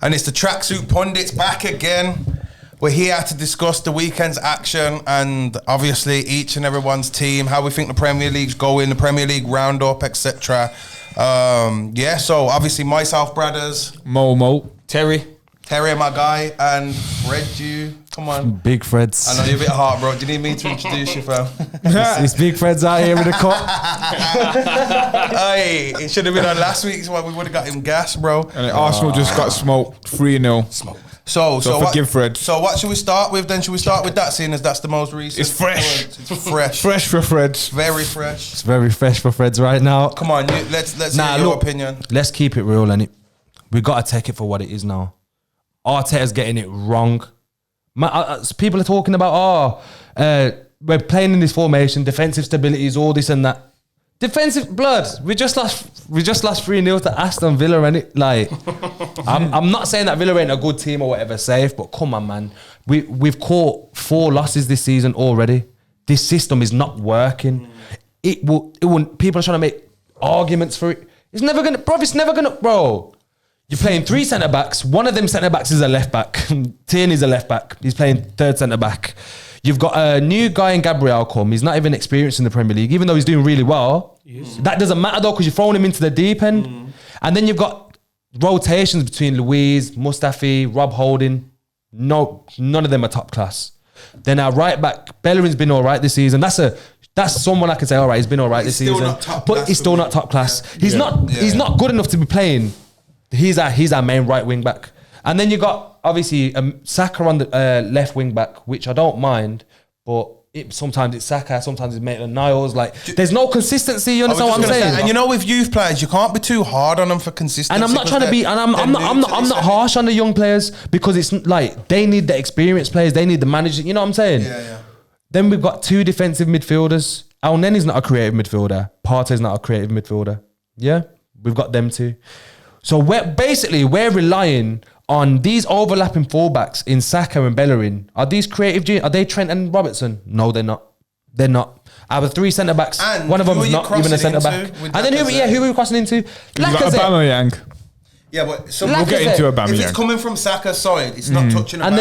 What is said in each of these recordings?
And it's the Tracksuit Pundits back again. We're here to discuss the weekend's action and obviously each and everyone's team, how we think the Premier League's going, the Premier League roundup, etc. Yeah, so obviously myself, brothers. Mo. Terry, my guy, and FREDZ. Come on. Big FREDZ. I know you're a bit hard, bro. Do you need me to introduce you, fam? It's Big FREDZ out here with the cup. Hey, it should have been on last week's one. We would have got him gas, bro. And then Arsenal just got smoked 3-0. So forgive Fred. So what should we start with then? Should we start with that, seeing as that's the most recent? It's fresh. It's fresh. Fresh for FREDZ. Very fresh. It's very fresh for FREDZ right now. Come on, let's hear your opinion. Let's keep it real, and we got to take it for what it is now. Arteta's getting it wrong. People are talking about, we're playing in this formation, defensive stability is all this and that. Defensive blood. We just lost 3-0 to Aston Villa, and it like I'm not saying that Villa ain't a good team or whatever, safe, but come on, man. We've caught 4 losses this season already. This system is not working. It will people are trying to make arguments for it. It's never gonna, bro. You're playing 3 centre-backs. One of them centre-backs is a left-back. Tierney's a left-back. He's playing third centre-back. You've got a new guy in Gabriel come. He's not even experienced in the Premier League, even though he's doing really well. That doesn't matter though, because you're throwing him into the deep end. And then you've got rotations between Louise, Mustafi, Rob Holding. No, none of them are top class. Then our right back, Bellerin's been all right this season. That's someone I can say, all right, he's been all right this season. But he's still not top class. He's not good enough to be playing. He's our main right wing back. And then you got obviously Saka on the left wing back, which I don't mind, but sometimes it's Saka, sometimes it's Maitland-Niles. Like, there's no consistency. You understand what I'm saying? And you know, with youth players, you can't be too hard on them for consistency. And I'm not trying to be, and I'm not harsh on the young players, because it's like they need the experienced players, they need the managers. You know what I'm saying? Yeah. Then we've got 2 defensive midfielders. Al Nenny's not a creative midfielder. Partey's not a creative midfielder. Yeah, we've got them 2. So we're relying on these overlapping fullbacks in Saka and Bellerin. Are these creative? Are they Trent and Robertson? No, they're not. They're not. Our 3 centre backs. And one of them is not even a centre back. And then who are we crossing into? Aubameyang. Yeah, but we'll get into Aubameyang. If it's coming from Saka's side, it's not touching Aubameyang.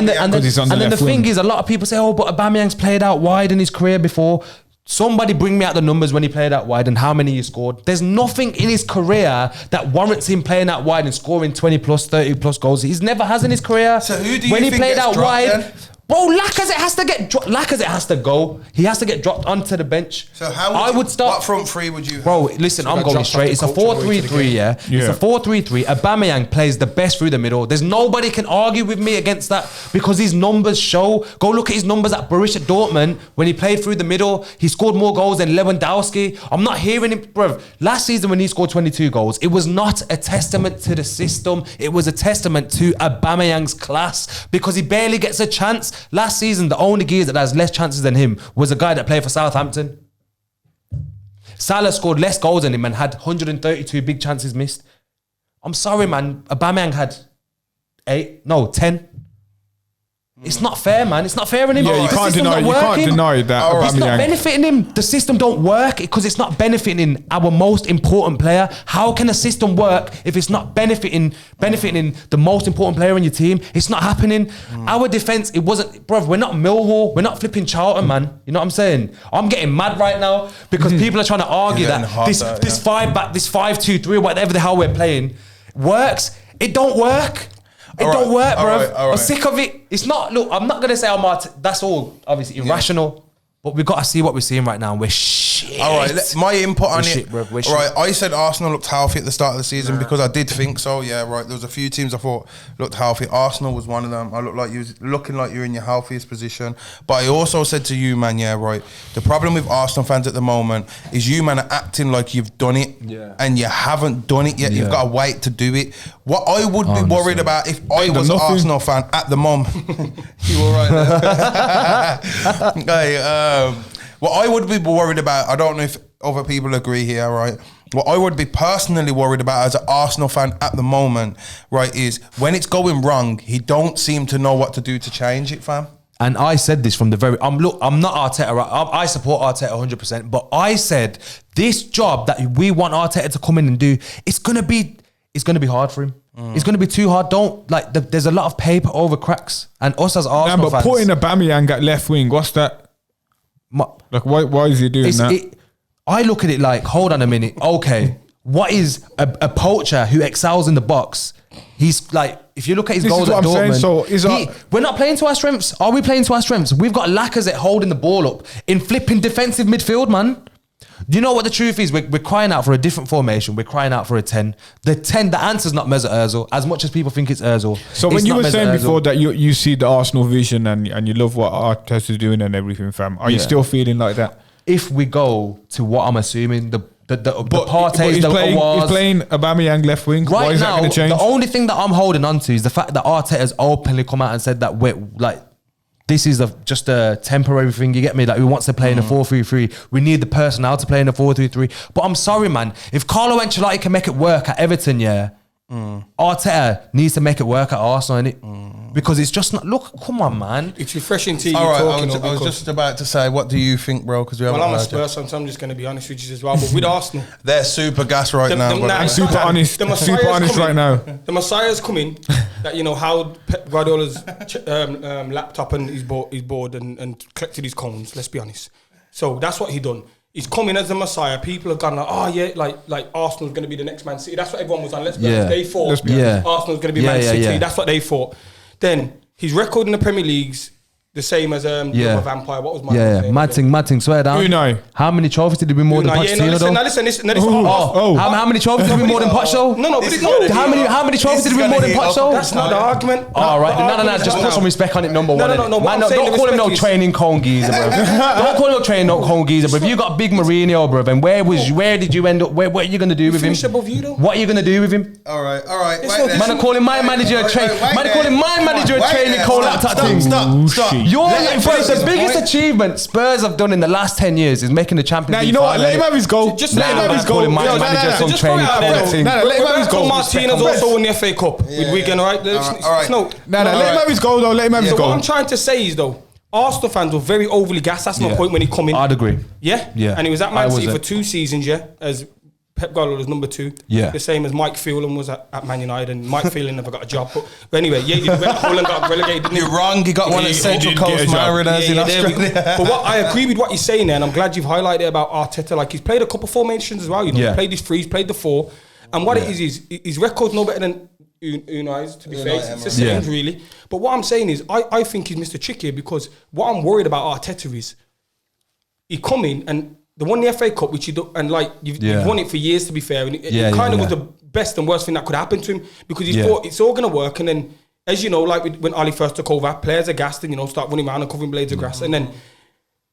And then the thing is, a lot of people say, oh, but Aubameyang's played out wide in his career before. Somebody bring me out the numbers when he played out wide and how many he scored. There's nothing in his career that warrants him playing out wide and scoring 20 plus, 30 plus goals. He's never has in his career. So who do you when think he played out wide, then? bro, Lacazette has to get dropped. Lacazette has to go. He has to get dropped onto the bench. So how would start? What front 3 would you have? Bro, listen, I'm going straight. It's a 4-3-3, yeah? It's a 4-3-3. Aubameyang plays the best through the middle. There's nobody can argue with me against that, because his numbers show. Go look at his numbers at Borussia Dortmund when he played through the middle. He scored more goals than Lewandowski. I'm not hearing him, bro. Last season when he scored 22 goals, it was not a testament to the system. It was a testament to Aubameyang's class, because he barely gets a chance. Last season, the only geezer that has less chances than him was a guy that played for Southampton. Salah scored less goals than him and had 132 big chances missed. I'm sorry, man. Aubameyang had 10. It's not fair, man. It's not fair anymore. Yeah, you can't deny that. It's not benefiting him. The system don't work because it's not benefiting our most important player. How can a system work if it's not benefiting the most important player in your team? It's not happening. Our defense, it wasn't, bro. We're not Millwall. We're not flipping Charlton, man. You know what I'm saying? I'm getting mad right now because people are trying to argue that this 5-2-3 or whatever the hell we're playing works. It don't work. It don't work, bro. I'm sick of it. It's not, look, I'm not going to say that's all obviously irrational, but we've got to see what we're seeing right now. We're shit. All right, my input on it. All right, I said Arsenal looked healthy at the start of the season because I did think so. Yeah, right. There was a few teams I thought looked healthy. Arsenal was one of them. I looked like you was looking like you're in your healthiest position. But I also said to you, man, yeah, right. The problem with Arsenal fans at the moment is you, man, are acting like you've done it, and you haven't done it yet. You've got to wait to do it. What I would be worried about if I was an Arsenal fan at the moment, you all right there? What I would be worried about, I don't know if other people agree here, right? What I would be personally worried about as an Arsenal fan at the moment, right, is when it's going wrong, he don't seem to know what to do to change it, fam. And I said this from the very, I'm not Arteta, I support Arteta 100%, but I said this job that we want Arteta to come in and do, it's going to be hard for him. It's going to be too hard. There's a lot of paper over cracks, and us as Arsenal fans. But putting Aubameyang at left wing, what's that? Why is he doing that? I look at it like, hold on a minute. Okay, what is a poacher who excels in the box? He's like, if you look at his goals at Dortmund, we're not playing to our strengths. Are we playing to our strengths? We've got Lacazette holding the ball up in flipping defensive midfield, man. Do you know what the truth is? We're crying out for a different formation. We're crying out for a 10. The answer's not Mesut Ozil, as much as people think it's Ozil. So when you were saying before that you see the Arsenal vision and you love what Arteta's doing and everything, fam, are you still feeling like that? If we go to what I'm assuming, the Partey's, he's playing Aubameyang left wing. Right Why is that going to change? The only thing that I'm holding on to is the fact that Arteta's openly come out and said that this is just a temporary thing, you get me? Like, he wants to play in a 4-3-3. We need the personnel to play in a 4-3-3. But I'm sorry, man. If Carlo Ancelotti can make it work at Everton, Arteta needs to make it work at Arsenal, innit? Because it's just not... Look, come on, man. It's refreshing to you. All right, I was just about to say, what do you think, bro? Because I'm a Spurs fan, so I'm just going to be honest with you as well. But with Arsenal... They're super gas right now. I'm super honest. Right now. The Messiah's coming. That, you know, how Pep Guardiola's laptop and his board and collected his cones, let's be honest. So that's what he done. He's coming as the Messiah. People have gone like, oh yeah, like Arsenal's going to be the next Man City. That's what everyone was on. Let's be honest. They thought Arsenal's going to be Man City. Yeah. That's what they thought. Then his record in the Premier League's the same as the other vampire. What was my name? Mad thing, swear down. Unai. How many trophies did he win more than Pochettino? Listen. How many trophies did he win more than Poch? No. How many trophies did he win more than Poch? That's not the argument. All right, no. Just put some respect on it. Number one. No. Don't call him no training cone geezer, bro. Don't call him no training cone geezer, bro. If you got big Mourinho, bro, and where did you end up? What are you gonna do with him? What are you gonna do with him? All right. Man, I'm calling my manager a training. Man, I'm calling my manager a training cone laptop thing. Stop. You're the biggest achievement Spurs have done in the last 10 years is making the Champions League. Now, you know what? Let him have his goal. Just let him have his goal. My manager some training. Let him have his goal. Martinez also won the FA Cup with Wigan, right? Let him have his goal, though. Let him have his goal. What I'm trying to say is, though, Arsenal fans were very overly gassed. That's my point when he come in. I'd agree. Yeah? And he was at Man City for 2 seasons, as Pep Guardiola was number 2. Yeah. The same as Mike Phelan was at Man United, and Mike Phelan never got a job. But anyway, he went to Holland, got relegated, didn't he? You're wrong, he got one at Central Coast Mariners in Australia. But what I agree with what you're saying there, and I'm glad you've highlighted it about Arteta. Like, he's played a couple formations as well, you know. He played his 3, he's played the 4. And what it is his record's no better than Unai's, to be fair. It's the same, really. But what I'm saying is, I think he's Mr. Chicky, because what I'm worried about Arteta is, he come in and they won the FA Cup, which you do, and like you've won it for years, to be fair, and it kind of was the best and worst thing that could happen to him, because he thought it's all going to work, and then, as you know, like when Ali first took over, players are gassed and, you know, start running around and covering blades of grass, and then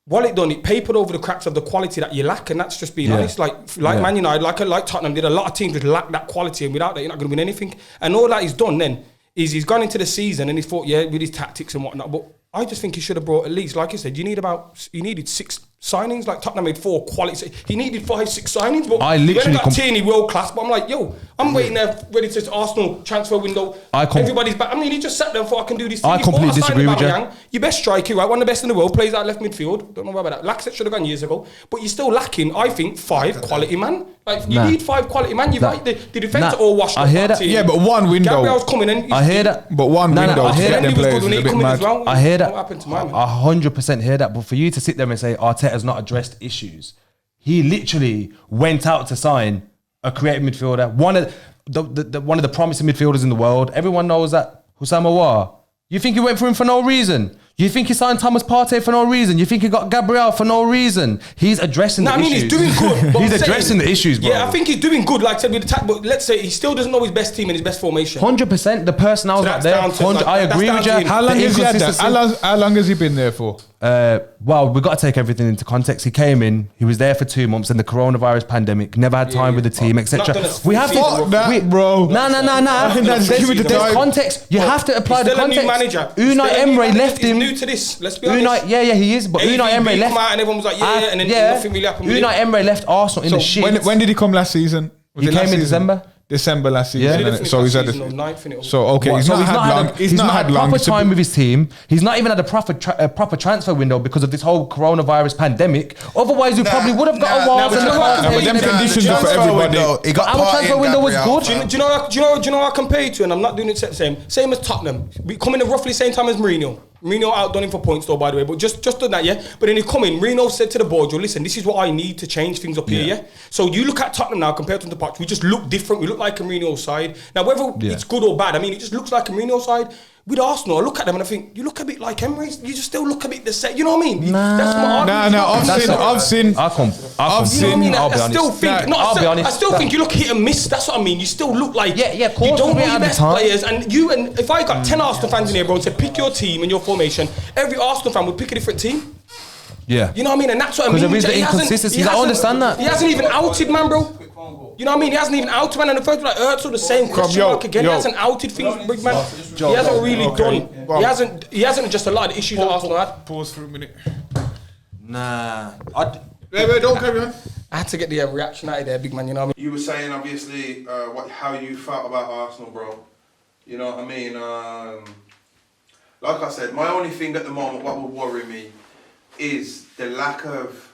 what it done, it papered over the cracks of the quality that you lack, and that's just being honest. Like Man United, like Tottenham did, a lot of teams just lack that quality, and without that, you're not going to win anything. And all that he's done then is he's gone into the season and he's thought, with his tactics and whatnot, but I just think he should have brought at least, like you said, you needed 6 signings. Like Tottenham made 4 quality. He needed 5-6 signings, but I literally got Tierney world class. But I'm like, I'm waiting there ready to Arsenal transfer window. Everybody's back. I mean, he just sat there and thought, I can do this. I completely disagree with you. Your best striker, right? One of the best in the world, plays out left midfield. Don't know about that. Lacazette should have gone years ago, but you're still lacking, I think, 5 quality man. Like you need 5 quality man. You've got the defence all washed up. I hear that. Yeah, but one window. Gabriel's coming in. I hear that. But one window. I hear that. I hear that. 100% hear that. But for you to sit there and say Arteta's not addressed issues, he literally went out to sign a creative midfielder, one of the promising midfielders in the world. Everyone knows that. Houssam Aouar. You think he went for him for no reason? You think he signed Thomas Partey for no reason? You think he got Gabriel for no reason? He's addressing the issues. He's doing good. He's addressing the issues, bro. Yeah, I think he's doing good, like I said, with the but let's say he still doesn't know his best team and his best formation. 100%. The personnel's not there. I agree with you. How long has he had that? How long has he been there for? Well, we've got to take everything into context. He came in, he was there for 2 months, and the coronavirus pandemic, never had time with the team, etc. We have to, bro. There's context. You have to apply the context. New manager. Unai Emery left him. He's new to this. Let's be honest. He is. But Unai Emery left. And everyone was like, and then nothing really happened. Unai Emery left Arsenal in the shit. When did he come last season? He came in December. December last season. Yeah, So he's had ninth in it. So okay, What? he's not had long. He's not had long proper to time with his team. He's not even had a proper transfer window because of this whole coronavirus pandemic. Otherwise, we probably would have got a while. but them conditions are for everybody. Our transfer window was good. Do you know what I compare it to? And I'm not doing it the same as Tottenham. We come in at roughly the same time as Mourinho. Mourinho outdone him for points though, by the way, but just done that, yeah. But then he come in, Mourinho said to the board, listen, this is what I need to change things up here, yeah. So you look at Tottenham now compared to the Poch, we just look different. We look like a Mourinho side. Now, whether it's good or bad, I mean, it just looks like a Mourinho side. With Arsenal, I look at them and I think, you look a bit like Emery's. You just still look a bit the same. You know what I mean? That's my argument. I've seen. You know what I mean? I still think you look hit and miss. That's what I mean. You still look like you don't know your best players. And if I got 10 Arsenal fans in here, bro, and said pick your team and your formation, every Arsenal fan would pick a different team. Yeah. You know what I mean? And that's what I mean. Because there is the inconsistency. I understand that. He hasn't even outed, man, bro. You know what I mean? He hasn't even outed, man. And the first like Ertz the same question mark again. He hasn't outed things, big man. He hasn't really done. He hasn't just a lot of the issues that Arsenal had. Pause for a minute. Nah. Wait, don't carry on. I had to get the reaction out of there, big man. You know what I mean? You were saying obviously how you felt about Arsenal, bro. You know what I mean? Like I said, my only thing at the moment, what would worry me, is the lack of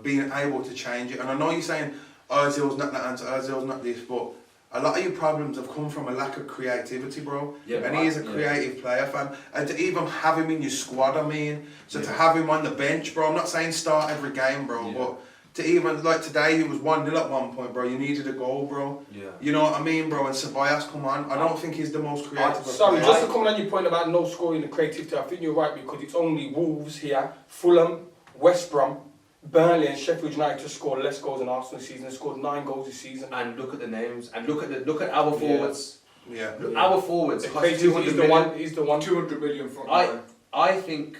being able to change it. And I know you're saying Ozil's not that answer, Ozil's not this, but a lot of your problems have come from a lack of creativity, bro. Yeah, and he is a creative player, fam. And to even have him in your squad, I mean, so to have him on the bench, bro, I'm not saying start every game, bro, but to even, like today, he was 1-0 at one point, bro. You needed a goal, bro. Yeah. You know what I mean, bro? And Ceballos, come on. I don't think he's the most creative. Sorry, just to comment on your point about no scoring and creativity, I think you're right because it's only Wolves here, Fulham, West Brom, Burnley and Sheffield United to score less goals than Arsenal this season. They scored 9 goals this season. And look at the names. And look at our forwards. Yeah. Our forwards. He's the one. 200 million front. I think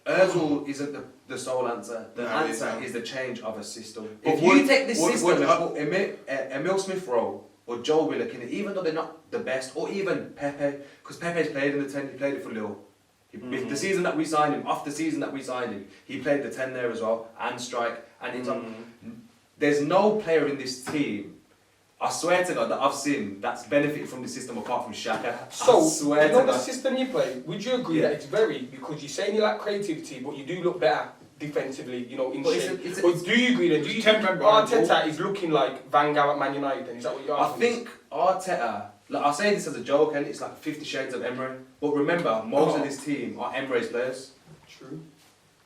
Ozil isn't the sole answer. The answer is the change of a system. If you take this system and put Emil Smith Rowe or Joel Willock in it, even though they're not the best, or even Pepe, because Pepe's played in the 10, he played it for Lille. If the season that we signed him, off the season that we signed him, he played the 10 there as well, and strike, and he's there's no player in this team, I swear to God, that I've seen that's benefited from the system apart from Xhaka. So, you know the system you play, would you agree that it's very, because you're saying you lack creativity, but you do look better defensively, you know, in shape. But do you agree then? Do you think Arteta is looking like Van Gaal at Man United then? Is that what you're asking? I think Arteta, like, I say this as a joke, and it's like 50 Shades of Emery. But remember, most of this team are Emery's players. True.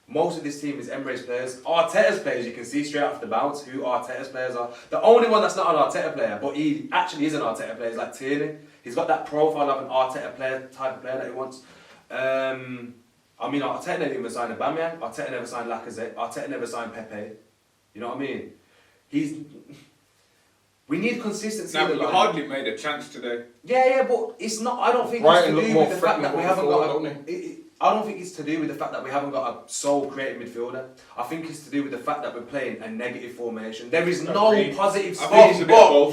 Most of this team is Emery's players. Arteta's players, you can see straight off the bounce who Arteta's players are. The only one that's not an Arteta player, but he actually is an Arteta player, is like Tierney. He's got that profile of an Arteta player, type of player that he wants. I mean, Arteta never even signed Aubameyang. Arteta never signed Lacazette. Arteta never signed Pepe. You know what I mean? We need consistency. No, but you hardly made a chance today. Yeah, but it's not. I don't think it's to do with the fact that we haven't got. I don't think it's to do with the fact that we haven't got a sole creative midfielder. I think it's to do with the fact that we're playing a negative formation. There is no positive spin. But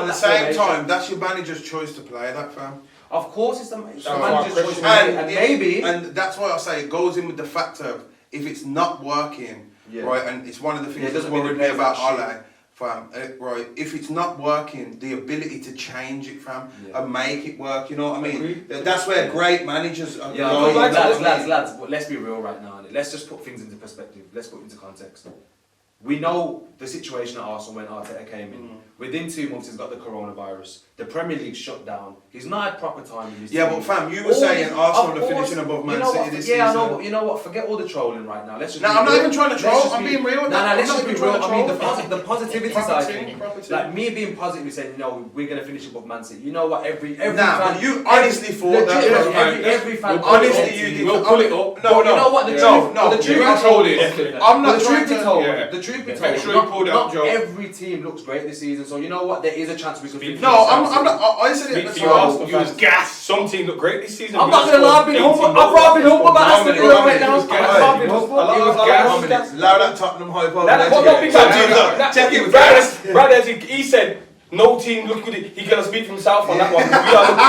at the same time, that's your manager's choice to play that, fam. Of course, it's the manager's choice to play, and maybe. And that's why I say it goes in with the fact of if it's not working, right? And it's one of the things that's worried me about Ole. Fam, right, if it's not working, the ability to change it, fam, and make it work, you know what I mean? That's where great managers are. Lads, but let's be real right now. Let's just put things into perspective. Let's put it into context. We know the situation at Arsenal when Arteta came in. Within 2 months, he's got the coronavirus. The Premier League shut down. He's not had proper time in his team. But fam, you were saying Arsenal are finishing above Man City this season. Yeah, I know, but you know what? Forget all the trolling right now. Let's just. I'm not even trying to troll. I'm being real. Let's just be real. I mean, the positivity side. Like me being positive, saying, we're going to finish above Man City. You know what? Every fan. But you honestly thought that. Every fan. Honestly, you did. We'll pull it up. No. You know what? The truth be told. I'm not trying to tell. The truth be told. Not every team looks great this season, so you know what? There is a chance we could finish. No, I'm not. I said it at the time. You was gassed. Some teams look great this season. I'm not going to lie, I've been humble about Aston Villa right now. I've been humble. Loud at Tottenham hypo. Check it. Brad, he said, no team look good. He gonna speak for himself on that one. We are looking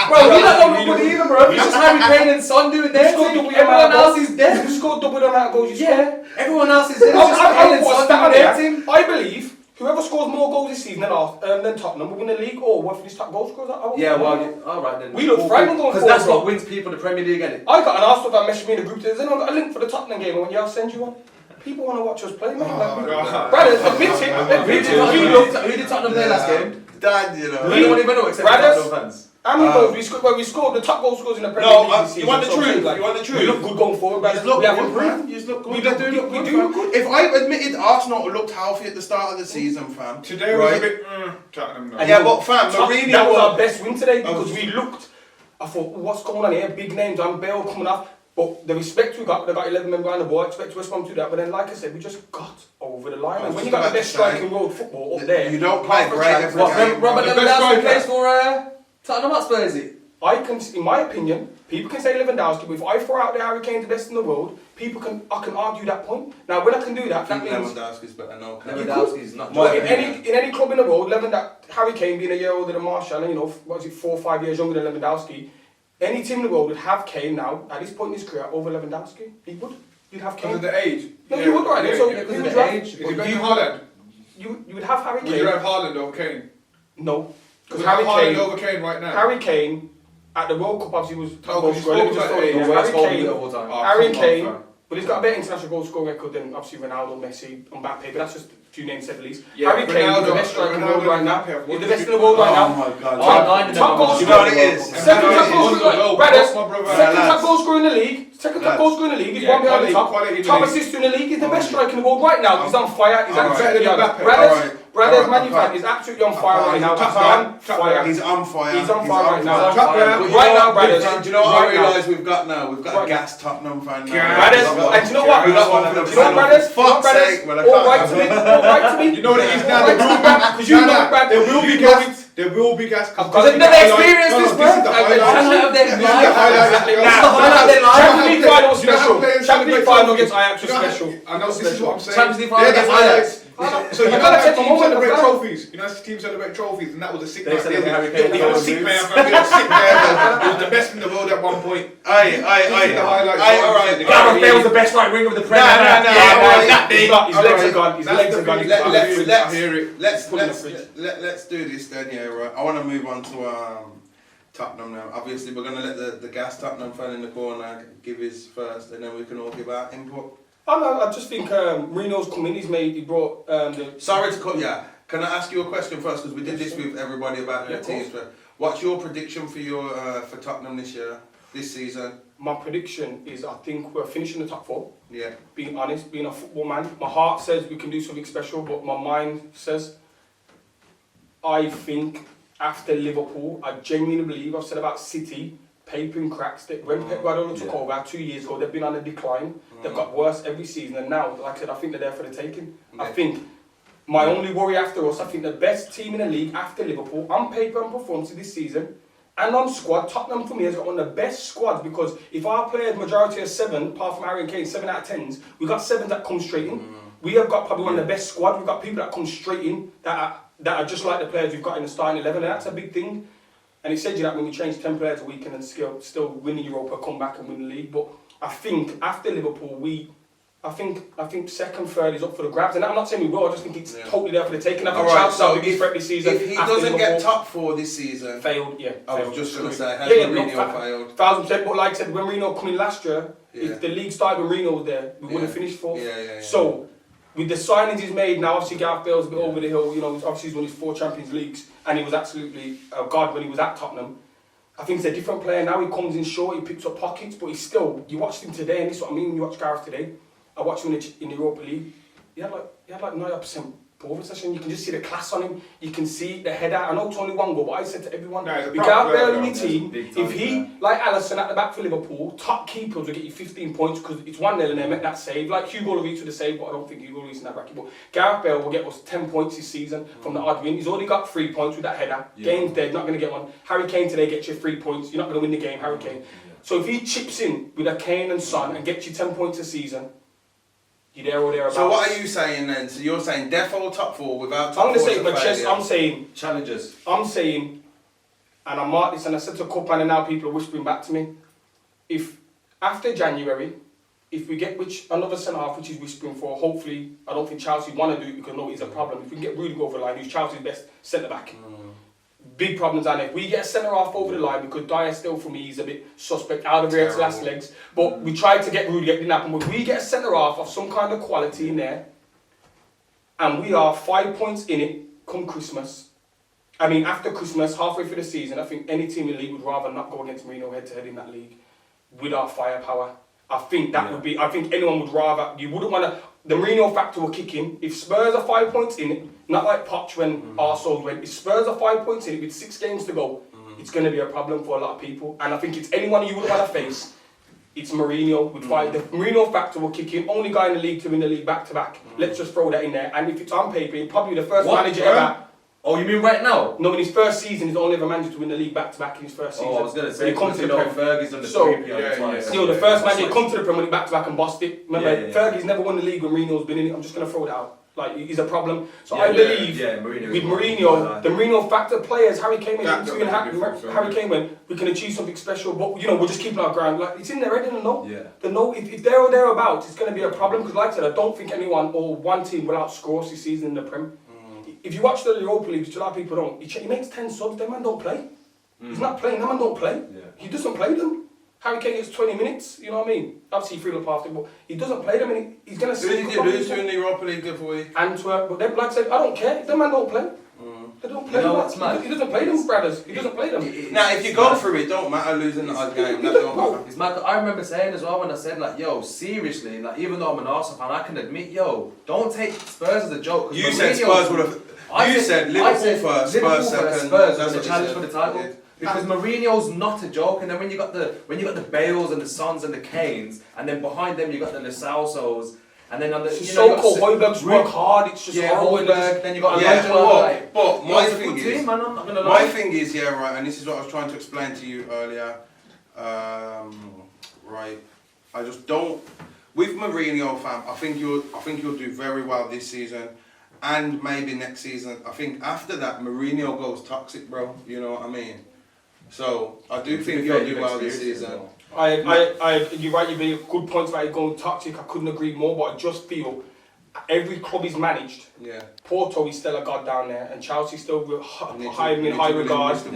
bro, we don't look good either, bro. It's just Harry Kane and Son doing their thing. Everyone else is dead. You scored double the amount of goals you scored. Yeah, everyone else is dead. It's just Kane and Son doing their thing. I believe Whoever scores more goals this season than Tottenham will win the league or will finish top goal scorers. Yeah, well, all right then. We look frightening going forward. Because that's what wins people the Premier League, isn't it? I got an Arsenal fan message me in the group. Has anyone got a link for the Tottenham game? And I'll send you one. People want to watch us play, mate. Brothers, admit it. Who did Tottenham play last game? Dad, you know. We don't even know except Tottenham fans. How many goals we scored? The top goal scorers in the Premier League this season. You want the truth? You want the truth? We look good going forward, brothers. We have improved. You look good. We do look good. If I admitted Arsenal looked healthy at the start of the season, fam. Today was a bit Tottenham. Yeah, but fam, Mourinho. That was our best win today because we looked. I thought, what's going on here? Big names. I'm Bale coming off. But the respect we got 11 men behind the ball, I expect West Brom to do that. But then, like I said, we just got over the line. And when you got the best striking world football up there, you don't play great every game. Robert Lewandowski plays for Tottenham Hotspur, is it? I can, in my opinion, people can say Lewandowski, but if I throw out there Harry Kane's the best in the world, I can argue that point. Now, when I can do that, that means Lewandowski's better. No, Lewandowski's not. But in any club in the world, Harry Kane being a year older than Martial, and 4 or 5 years younger than Lewandowski. Any team in the world would have Kane now, at this point in his career, over Lewandowski. He would. You'd have Kane. Because of the age? No, you would, right? So, because of the age. Is he better than Haaland? You would have Harry Kane. Would you have Haaland over Kane? No. Because Harry Kane over Kane right now? Harry Kane, at the World Cup, obviously, was top goal scorer. Harry Kane, but he's got a better international goal scoring record than, obviously, Ronaldo, Messi, Mbappe, but that's just few names said at least. Yeah, Harry Kane is the best striker in the world right now. He's the best in the world right now. Oh my God. Top goal scorer. You know what it is? Second top goal scorer in the league. Second top goal scorer in the league. He's one behind the top. Top assist in the league. He's the best striker in the world right now. He's on fire. He's absolutely on. Brothers, Man fan is absolutely on fire right now. He's on fire. He's on fire right now. Right now, brothers. Do you know what I realise we've got now? We've got a gas Tottenham fan now. Brothers, and do you know what? We've got one of them. Do you know what, brothers? Fuck's sake. All right to me. You know what it is now? Because you know, Brad, there will be gas. There will be gas. Because they've never experienced this, bro. The highlight of their life. Champions League final special. Champions League final gets Ajax special. I know this is what I'm saying. Champions League final gets Ajax. So you know how teams celebrate trophies. You know how teams celebrate trophies, and that was a sick man. He was a sick man. He was the best in the world at one point. Aye. Alright. Gareth Bale was the best right winger of the Premier League. His legs are gone. His legs are gone. Let's do this then, yeah, right. I want to move on to Tottenham now. Obviously, we're going to let the gas Tottenham fan in the corner give his first, and then we can all give our input. I just think Mourinho's come in. He brought the. Sorry to cut you. Can I ask you a question first? Because we did this with everybody about their teams. What's your prediction for Tottenham this season? My prediction is I think we're finishing the top 4. Yeah. Being honest, being a football man, my heart says we can do something special, but my mind says I think after Liverpool, I genuinely believe I've said about City. Paper and cracks. When Pep Guardiola took over 2 years ago, they've been on a decline. They've got worse every season, and now, like I said, I think they're there for the taking. I think my only worry after us, I think the best team in the league after Liverpool, on paper and performance this season, and on squad, Tottenham for me has got one of the best squads because if our players majority are 7, apart from Harry Kane, 7 out of 10s, we've got 7s that come straight in. We have got probably one of the best squad. We've got people that come straight in that are just like the players we've got in the starting 11, and that's a big thing. And it said you that when we change 10 players a week and then still win the Europa, come back and win the league. But I think after Liverpool, I think second, third is up for the grabs. And I'm not saying we will. I just think it's totally there for the taking. I think Chelsea will be threat this season. If he doesn't get top 4 this season, failed. I was just going to say, has Mourinho failed? 1,000%. But like I said, when Mourinho came in last year, if the league started when Mourinho was there, we would have finished 4th. So with the signings he's made now, obviously Gareth Bale's a bit over the hill. Obviously he's won his 4 Champions Leagues, and he was absolutely a god when he was at Tottenham. I think he's a different player now. He comes in short, he picks up pockets, but he's still. You watched him today, and this is what I mean when you watch Gareth today. I watched him in the Europa League. He had like 90% ball possession. You can just see the class on him. You can see the header. I know it's only 1 goal, but I said to everyone, with Gareth Bale in your team, if he, like Alisson at the back for Liverpool, top keepers will get you 15 points because it's 1-0 and they make that save. Like Hugo Lloris with the save, but I don't think Hugo Lloris in that bracket. But Gareth Bale will get us 10 points this season from the odd win. He's already got 3 points with that header. Game's dead, not going to get one. Harry Kane today gets you 3 points. You're not going to win the game, Harry Kane. So if he chips in with a Kane and Son and gets you 10 points a season, you're there or thereabouts. So what are you saying then? So you're saying defo top 4 without top 4? I'm going to say it with my chest. I'm saying challenges. I'm saying, and I marked this and I said to Cupman and now people are whispering back to me, if after January, if we get another centre half, which is whispering for, hopefully, I don't think Chelsea want to do it because no, it's a problem. If we can get Rudiger over the line, who's Chelsea's best centre back, big problems. And if we get a centre half over the line, because Dyer still for me is a bit suspect out of Eric's last legs. But we tried to get Rudiger, it didn't happen. But we get a centre half of some kind of quality in there, and we are 5 points in it come Christmas. I mean, after Christmas, halfway through the season, I think any team in the league would rather not go against Mourinho head to head in that league with our firepower. I think that would be, I think anyone would rather, you wouldn't want to, the Mourinho factor will kick in. If Spurs are 5 points in it, not like Poch when Arsenal went, if Spurs are 5 points in it with 6 games to go, it's going to be a problem for a lot of people. And I think it's anyone you wouldn't want to face, it's Mourinho with 5. The Mourinho factor will kick in. Only guy in the league to win the league back to back. Let's just throw that in there. And if it's on paper, he's probably the first manager ever. Oh, you mean right now? No, in his first season, he's the only ever manager to win the league back-to-back in his first season. Oh, I was going to say, he comes to the Prem. Fergie's on the twice. The first manager to come to the Prem when he back-to-back and bossed it. Remember, Fergie's never won the league when Mourinho's been in it. I'm just going to throw it out. Like, he's a problem. So I believe with Mourinho, the Mourinho factor players, Harry Kane Harry Kane went, we can achieve something special, but, you know, we're just keeping our ground. Like, it's in their head, and the know. If they're or thereabouts, it's going to be a problem. Because, like I said, I don't think anyone or one team will outscore us this season in the Prem. If you watch the Europa League, which a lot of people don't, he makes 10 subs, that man don't play. He's not playing, that man don't play. He doesn't play them. Harry Kane gets 20 minutes, you know what I mean? Obviously, he threw up after, but he doesn't play them, and he's going to see... Who did you lose to in the Europa League the other week? Antwerp, but then, like I said, I don't care. If that man don't play, they don't play. You know what's mad? He doesn't play them, brothers. He doesn't play them. Now, if you go through it, don't matter losing the odd game. That don't matter. It's mad. I remember saying as well when I said, like, yo, seriously, like, even though I'm an Arsenal fan, I can admit, yo, don't take Spurs as a joke. You said Spurs would have... You said Liverpool first, Spurs second. Spurs was the challenge for the title. Because Mourinho's not a joke, and then when you got the Bales and the Sons and the Kanes, and then behind them you got the Lassalsos, and then on the so-called Højbjerg's work hard. It's just Højbjerg. Then you got but my thing is, team, man, I'm not gonna lie. My thing is, and this is what I was trying to explain to you earlier. Right, I just don't. With Mourinho, fam, I think you'll do very well this season. And maybe next season. I think after that, Mourinho goes toxic, bro. You know what I mean? So I do think you'll do well this season. You're right. You made good points about it going toxic. I couldn't agree more. But I just feel every club is managed. Yeah. Porto is still a god down there, and Chelsea still high regard. You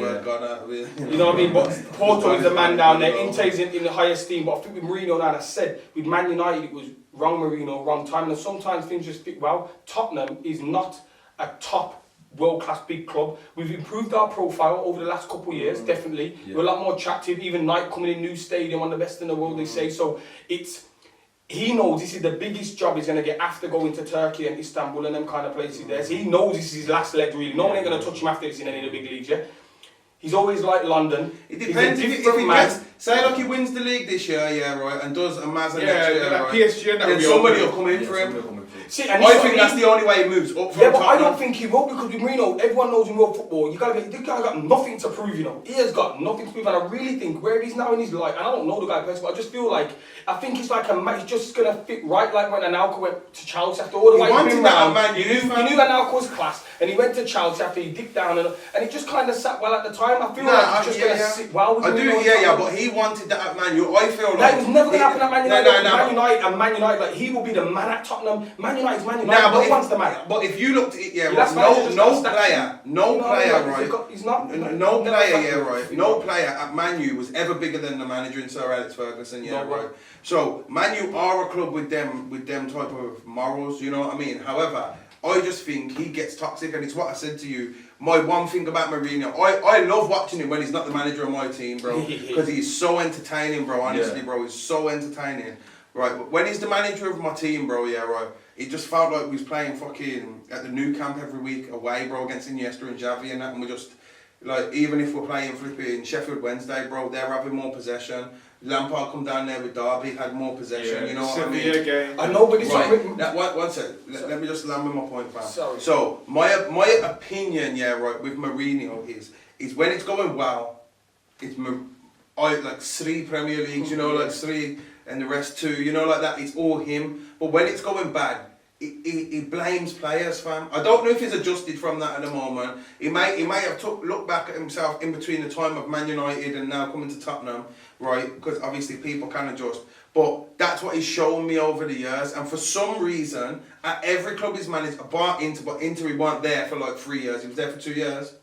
know what I mean? But Porto is the man down there. Inter is in the high esteem. But I think with Mourinho, now, I said with Man United, it was wrong Mourinho, wrong time. And sometimes things just fit well. Tottenham is not a top world-class big club. We've improved our profile over the last couple of years, definitely. We're a lot more attractive. Even Knight coming in, new stadium, one of the best in the world, they say. So he knows this is the biggest job he's going to get after going to Turkey and Istanbul and them kind of places there. So he knows this is his last leg, really. No one ain't going to touch him after this in any of the big leagues, He's always like London. It depends if he gets, say like he wins the league this year, and does a Mazza next year, right? PSG, then somebody will come in for him. See, and I think that's the only way he moves up from but I don't think he will, because with Mourinho, everyone knows in world football, this guy got nothing to prove, He has got nothing to prove, and I really think where he's now in his life, and I don't know the guy personally, but I just feel like, I think he's like he's just going to fit right like when Anelka went to Chelsea after all the way he's been around. He knew Anelka was class, and he went to Chelsea after he dipped down, and it just kind of sat well at the time. I feel like he's just going to sit well with Mourinho. But he wanted that at Man United. I feel like... That was never going to happen at Man United. Man United, like, he will be the man at Tottenham. Man United's Man United. But if you looked at it, no player, right? He's not. No player, right? No player at Man U was ever bigger than the manager in Sir Alex Ferguson, right? So Man U are a club with them type of morals, you know what I mean? However, I just think he gets toxic, and it's what I said to you. My one thing about Mourinho, I love watching him when he's not the manager of my team, bro, because he's so entertaining, bro. Honestly, bro, he's so entertaining. Right, but when he's the manager of my team, bro, right, it just felt like we was playing fucking at the new camp every week away, bro, against Iniesta and Xavi and that, and we just, like, even if we're playing flipping Sheffield Wednesday, bro, they're having more possession. Lampard come down there with Derby, had more possession, you know what I mean? Game. I know, but it's right. Now, one sec, let me just land with my point, fam. Sorry. So, my opinion, right, with Mourinho is when it's going well, it's like 3 Premier Leagues, like 3... and the rest 2, like that, it's all him. But when it's going bad, he blames players, fam. I don't know if he's adjusted from that at the moment. He may have looked back at himself in between the time of Man United and now coming to Tottenham, right? Because obviously people can adjust. But that's what he's shown me over the years. And for some reason, at every club he's managed, bar Inter, but Inter he weren't there for like 3 years. He was there for 2 years.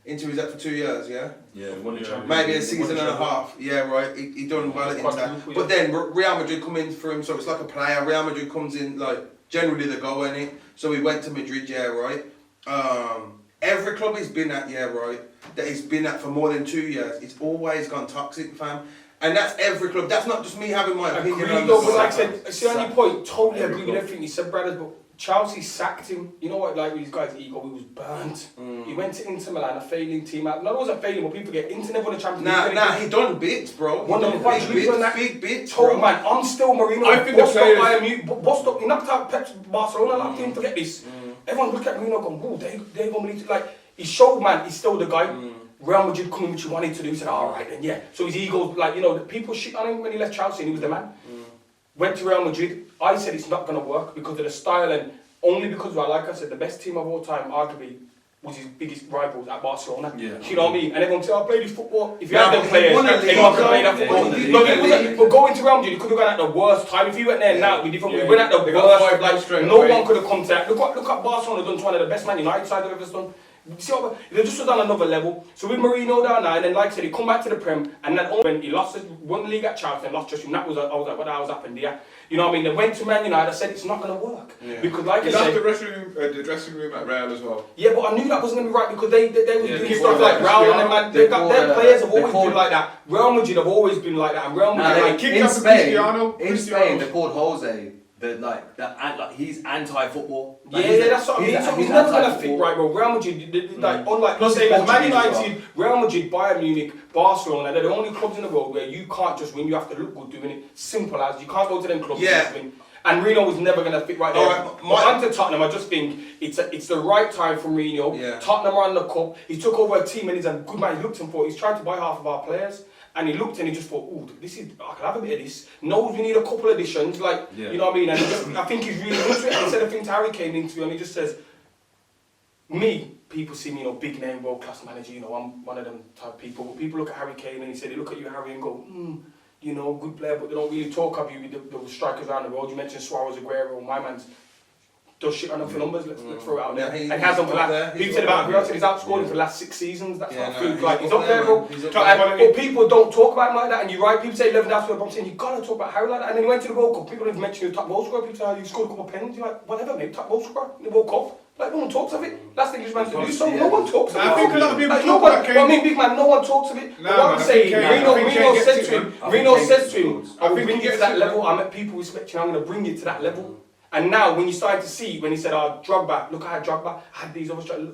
Inter was there for 2 years, yeah? Yeah, won the Champions maybe a League, season and a half. Yeah, right. He done well at Inter. But then Real Madrid come in for him, so it's like a player. Real Madrid comes in, like, generally they go in it. So he went to Madrid, yeah, right? Every club he's been at, yeah, right, that he's been at for more than 2 years, it's always gone toxic, fam. And that's every club. That's not just me having my opinion. Agreed, though, but like I said, see on your point, totally agree with everything you said, brothers, but Chelsea sacked him. You know what, like with these guys' ego, he was burnt. He went to Inter Milan, a failing team. No, it wasn't failing, but people forget Inter never won the Champions League. Nah, he done bits, bro. One of the big bits, bro. Man, I'm still Mourinho. I think the players... Bossed up, he knocked out Pep's Barcelona, like, didn't forget this. Everyone look at Mourinho going, whoa, they're going to like, he showed, man, he's still the guy. Real Madrid coming, which he wanted to do, he said, alright then, yeah. So his ego, like, you know, the people shit on him when he left Chelsea and he was the man. Went to Real Madrid. I said it's not going to work because of the style and only because, like I said, the best team of all time, arguably, was his biggest rivals at Barcelona. Yeah. You know what I mean? And everyone said, I played this football. If you had them players, anyone could play that football. But going to Real Madrid, he could have gone at the worst time. If he went there now, it'd be different. We went at the worst. Like, no one could have come to that. Look at Barcelona done to one of the best Man United sides I've ever done. See what they just was on another level. So with Mourinho down now, and then like I said, he come back to the Prem, and then when he won the league at Chelsea and lost just him, that was I was like, what the hell's happened here? You know what I mean? They went to Man United. I said it's not going to work because, like I said, the dressing room at Real as well. Yeah, but I knew that wasn't going to be right because they was doing stuff like Real and man. Their players have always been like that. Real Madrid have always been like that, and Real Madrid in Spain they called Jose. He's anti-football. Like, that's what I mean. So he's never going to fit right, bro. Real Madrid, like, unlike the same as Man United, Real Madrid, Bayern Munich, Barcelona, they're the only clubs in the world where you can't just win, you have to look good doing it. Simple as, you can't go to them clubs and just win. And Mourinho was never going to fit right there. But onto Tottenham, I just think it's the right time for Mourinho. Yeah. Tottenham are on the cup. He took over a team and he's a good man. He looked him for. He's trying to buy half of our players. And he looked and he just thought, ooh, I can have a bit of this. Knows we need a couple of additions, like, you know what I mean? And I think he's really into it. And he said a thing to Harry Kane into, and he just says, people see me, big name, world class manager, I'm one of them type of people. But people look at Harry Kane and he said, they look at you, Harry, and go, good player, but they don't really talk of you with the strikers around the world. You mentioned Suarez, Aguero, my man's does shit on them for numbers, let's throw it out there. And he has done for that. People said about Aguero, he's outscored him for the last 6 seasons. That's what I feel like. He's up there, bro. But people don't talk about him like that, and you're right. People say 11 after, but I'm saying you gotta talk about Harry like that. And then he went to the World Cup. People don't even mention the top goal scorer. People say, you scored a couple of pens. You're like, whatever, mate, top goal scorer in the World Cup. Like, no one talks of it. That's the English man to do. So no one talks of it. I think a lot of people talk about Kane. I mean, big man, no one talks of it. But what I'm saying, Reno said to him, I will bring you to that level. I met people respect you. I'm going to bring you to that level. And now, when you started to see, when he said, Drogba, look at how Drogba had these other strikers.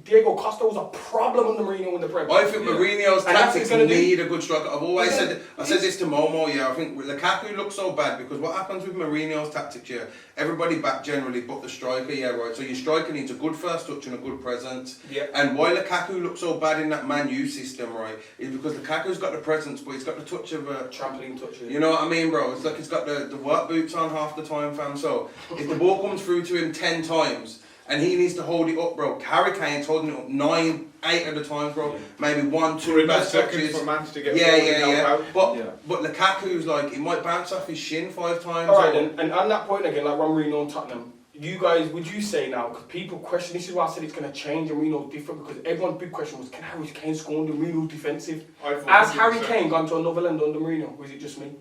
Diego Costa was a problem under Mourinho in the Premier. I think Mourinho's tactics need a good striker. I've always said, I said this to Momo, I think Lukaku looks so bad because what happens with Mourinho's tactics, everybody back generally but the striker, right? So your striker needs a good first touch and a good presence. Yeah. And why Lukaku looks so bad in that Man U system, right, is because Lukaku's got the presence, but he's got the touch of a trampoline touch. You know what I mean, bro? It's like he's got the work boots on half the time, fam. So if the ball comes through to him 10 times and he needs to hold it up, bro, Harry Kane's holding it up 9, 8 at a time, bro. Yeah. Maybe 1, 2 bad touches. For Man to get But Lukaku's like, he might bounce off his shin 5 times. Alright, and on that point again, like Mourinho and Tottenham, you guys, would you say now, because people question, this is why I said it's going to change and Mourinho's different, because everyone's big question was, can Harry Kane score under Mourinho's defensive? Has Harry Kane gone to another level under Mourinho, or is it just me?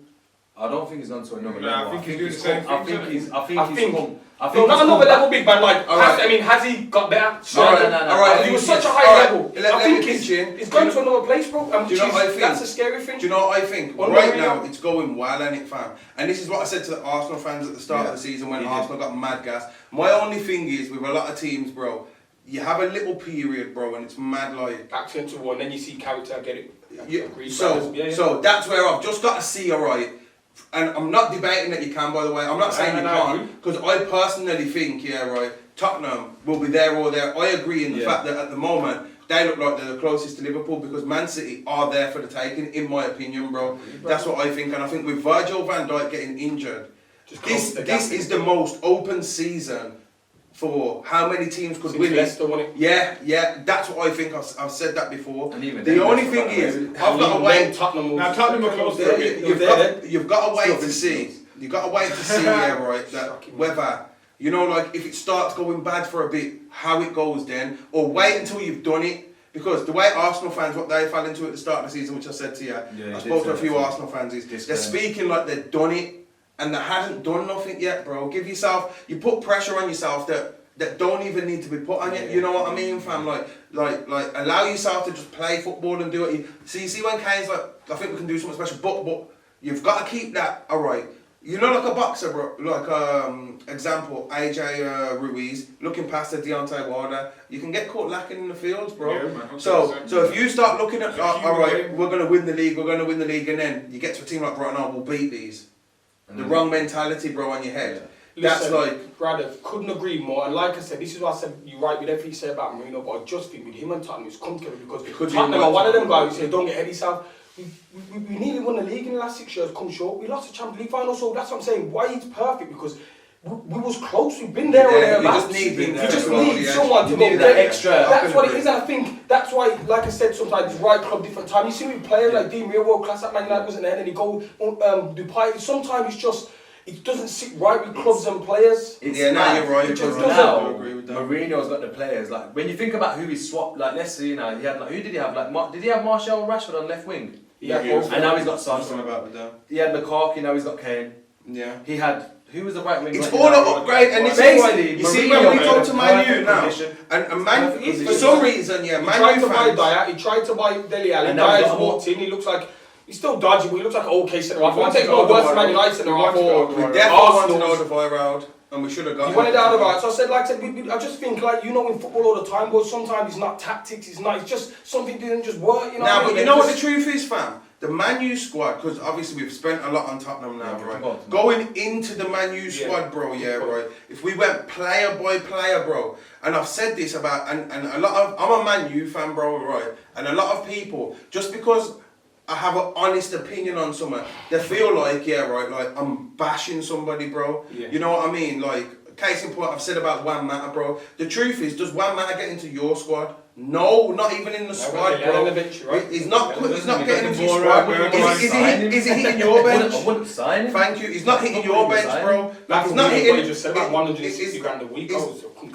I don't think he's gone to another level. I think he's doing the same thing. I think not another level, big man. Like, has he got better? No. He was such a high level. I think he's going to another place, bro. Do you know what I think? That's a scary thing. Do you know what I think? Right now, it's going well, ain't it, fam? And this is what I said to the Arsenal fans at the start of the season when Arsenal got mad gas. My only thing is, with a lot of teams, bro, you have a little period, bro, and it's mad like... Accent to one, then you see character, I get it. So that's where I've just got to see, alright. And I'm not debating that you can, by the way. I'm not saying you can't, because I personally think, Tottenham will be there or there. I agree in the fact that at the moment, they look like they're the closest to Liverpool because Man City are there for the taking, in my opinion, bro. That's what I think. And I think with Virgil van Dijk getting injured, This is the most open season for how many teams could win Leicester won it. Yeah, that's what I think. I've said that before. And even the only thing is, I've got to wait. Now Tottenham are close to it. You've got to wait to see. You've got to wait to see, that whether, like if it starts going bad for a bit, how it goes then, or wait until you've done it. Because the way Arsenal fans, what they fell into at the start of the season, which I said to you, I spoke to a few Arsenal fans, is they're speaking like they've done it, and they hadn't done nothing yet, bro. You put pressure on yourself that don't even need to be put on you. You know what I mean, fam? Like allow yourself to just play football and do it. See when Kane's like, I think we can do something special, but you've got to keep that, alright. Like a boxer, bro. Like, example, AJ Ruiz, looking past the Deontay Wilder, you can get caught lacking in the fields, bro. Yeah, man, so if you start looking at, alright, we're going to win the league, and then you get to a team like Brighton, we'll beat these. The wrong mentality, bro, on your head. Yeah. That's like... Brother, couldn't agree more. And like I said, this is what I said, you're right with everything you say about Mourinho, but I just think with him and Tottenham, it's come together because Tottenham are one of them guys who say, don't get ahead of yourself. We nearly won the league in the last 6 years, come short. We lost the Champions League final, so that's what I'm saying. Why it's perfect, because we was close, we've been there or thereabouts. We just need someone to go get extra. That's what it is, and I think that's why, like I said, sometimes it's right club, different time. You see with players like Di Maria, world class at Man United wasn't there, and then he go Dupai. Sometimes it's just, it doesn't sit right with clubs and players. You're right. Because now, Mourinho's got the players. Like, when you think about who he swapped, like, let's see, he had, like, who did he have? Like, did he have Martial Rashford on left wing? Yeah, and now he's got Son. He had Lukaku, now he's got Kane. Yeah. He had, who was the right wing? It's all an upgrade, and this is why, you see when we talk to Man U now, and Man U, for some reason, Man U tried to buy Dyer, he tried to buy Dele Alli, Dyer's walked in, he looks like, he's still dodgy, but he looks like an okay centre-half. I won't take no worse than Man United centre-half or we definitely wanted Alderweireld, and we should have got him. You wanted Alderweireld, so I said, I just think, in football all the time, but sometimes it's not tactics, it's just something didn't just work, Now, but you know what the truth is, fam? The Man U squad, because obviously we've spent a lot on Tottenham now, right? Going into the Man U squad, bro, right? If we went player by player, bro, and I've said this about, and a lot of, I'm a Man U fan, bro, right? And a lot of people, just because I have an honest opinion on someone, they feel like, like I'm bashing somebody, bro. Yeah. You know what I mean? Like, case in point, I've said about Juan Mata, bro. The truth is, does Juan Mata get into your squad? No, not even in the squad, bro. He's not getting into your squad. Is he hitting your bench? I wouldn't sign him. Thank you. He's not hitting your bench, bro. He's not hitting. Just said about 160 grand a week.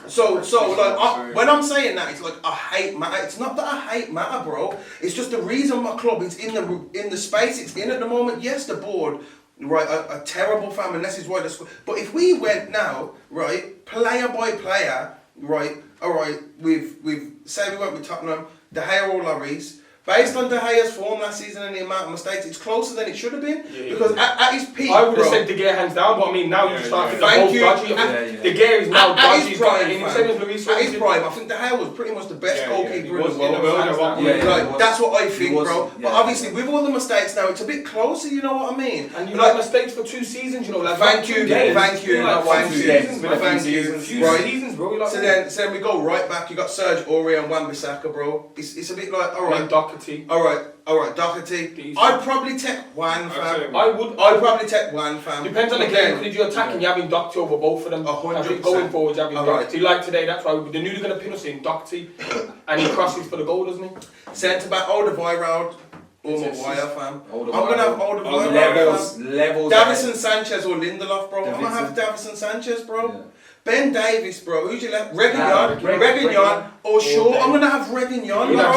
So like when I'm saying that, it's like I hate Mata. It's not that I hate Mata, bro. It's just the reason my club is in the space it's in at the moment. Yes, the board. Right, a terrible fan, and this is why the squad. But if we went now, right, player by player, right, alright, say we went with Tottenham, De Gea or Lloris. Based on De Gea's form last season and the amount of mistakes, it's closer than it should have been. Because at his peak, I would have said De Gea hands down, but I mean now you start to think dodgy. De Gea is now dodgy. At his prime, I think De Gea was pretty much the best goalkeeper in the world. That's what I think, bro. But obviously, with all the mistakes now, it's a bit closer. You know what I mean? And you like mistakes for 2 seasons, you know. Like thank you. Bro. So then we go right back. You got Serge Aurier and Wan-Bissaka, bro. It's a bit like alright. Doherty. Alright, Doherty. I'd probably take one, fam. I'd probably take one, fam. Depends on the game. If you're attacking, you're having Doherty over both of them. 100%. Going forward, you're having Doherty. Like today, that's why they knew they're going to pin us in Doherty. And he crosses for the goal, doesn't he? Centre back, Alderweireld. Or Maguire, fam. I'm going to have Alderweireld. Levels. Davison Sanchez or Lindelof, bro. I'm going to have Davison Sanchez, bro. Yeah. Ben Davies, bro. Who's your left? Reguilon or Shaw. I'm going to have Reguilon. We got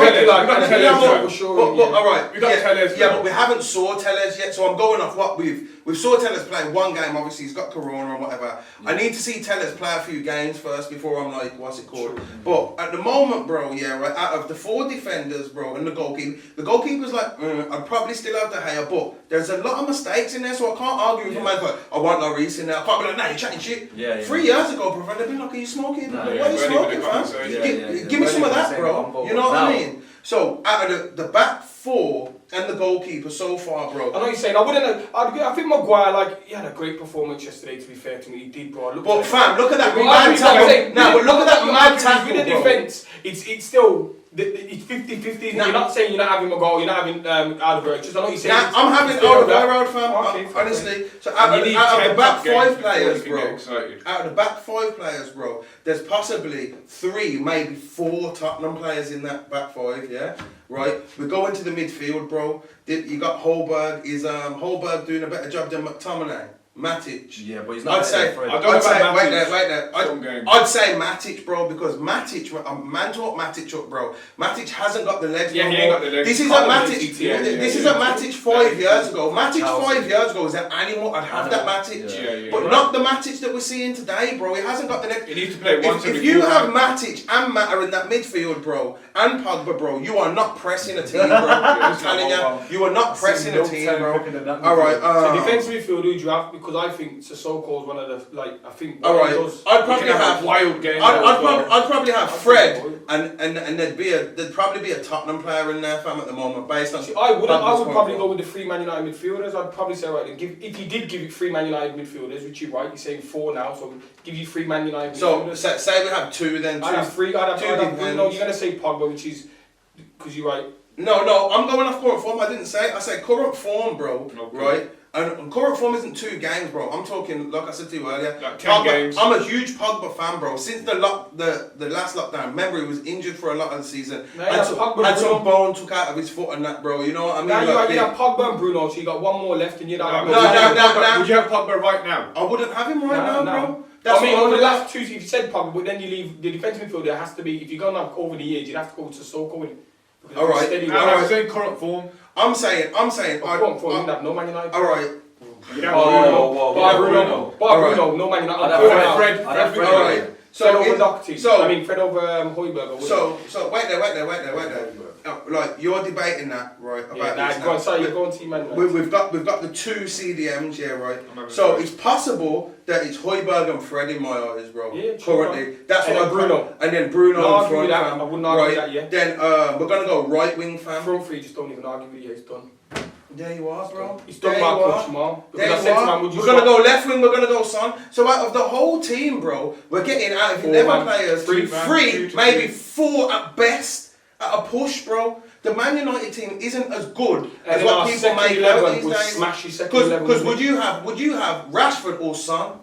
alright. We got Tellez. Yeah, but we haven't saw Tellez yet, so I'm going off what we've saw Tellez play one game. Obviously, he's got Corona and whatever. I need to see Tellez play a few games first before I'm like, what's it called? But at the moment, bro, out of the 4 defenders, bro, and the goalkeeper's like, I'd probably still have De Gea, but there's a lot of mistakes in there, so I can't argue with a man like, I want Lloris in there. I can't be like, nah, you're chatting shit. 3 years ago, bro, they've been like, are you smoking? What are you smoking, fam? Give me some of that, bro. You know what I mean? So out of the back 4 and the goalkeeper so far, bro. I know you're saying I think Maguire, he had a great performance yesterday. To be fair to me, he did, bro. Fam, look at that mad tackle. Now, but look at that mad tackle, bro. With the defense, it's still it's 50-50. You're not saying you're not having Maguire, you're not having Alderweireld. Just I know you saying. I'm having Alderweireld, fam. Honestly, so out of the back 5 players, bro. There's possibly 3, maybe 4 Tottenham players in that back 5. Yeah, right. We go into the midfield, bro. You got Holberg. Is Holberg doing a better job than McTominay? Matic. Yeah, but he's not. I'd say Matic, bro, because Matic, man talk Matic up, bro. Matic hasn't got the legs. Yeah, he ain't got the legs. This is a Matic. This is a Matic 5 years ago. Matic 5 years ago is an animal. I'd have that Matic, but not the Matic that we're seeing today, bro. He hasn't got the legs. He needs to play once. If you have Matic and Mata in that midfield, bro, and Pogba, bro, you are not pressing a team, bro. I'm telling you, you are not pressing a team, bro. All right. So defensive midfield, who do you have? Because I think Sissoko is one of the I think. All right. I'd probably have wild games. I'd probably have Fred, and there'd probably be a Tottenham player in there, fam, at the moment, based on. I would probably go with the 3 Man United midfielders. I'd probably say if you did give it 3 Man United midfielders, which you're right, you're saying 4 now, so give you 3 Man United midfielders. So say we have 2 then. I'd have 3. I'd have Bruno. You're gonna say Pogba, which is because you're right. No, I'm going off current form. I didn't say. I said current form, bro. Okay. Right. And current form isn't 2 games, bro. I'm talking, like I said to you earlier, like 10 games. I'm a huge Pogba fan, bro. Since the last lockdown, remember he was injured for a lot of the season. Had some bone took out of his foot and that, bro. You know what I mean? Now you have Pogba and Bruno, so you got 1 more left, and you'd have. No. Would you have Pogba right now? I wouldn't have him right now, bro. That's on the last 2, if you said Pogba, but then you leave the defensive midfield. There has to be, if you're going over the years, you'd have to go to Sissoko. All right. I'm saying current form. I'm saying. Current form. You'd have no Man United. All right. Bruno, no Man United. Fred. Alright. Fred over Doherty. Fred over Højbjerg. So wait there. Like you're debating that, right? You're going Team Man United. We've got the 2 CDMs here, right? So it's possible that it's Højbjerg and Fred in my eyes, bro. Yeah, currently. That's what Bruno. And then Bruno in front, fam. I wouldn't argue that, yeah. Then we're gonna go right wing, fam. Front 3, just don't even argue with you. It's done. There you are, bro. He's done by coach, man. There you are. We're going to go left wing, we're going to go Son. So out of the whole team, bro, we're getting out of 11 players, 3, maybe 4 at best, at a push, bro. The Man United team isn't as good as what people make out these days. Because would you have Rashford or Son?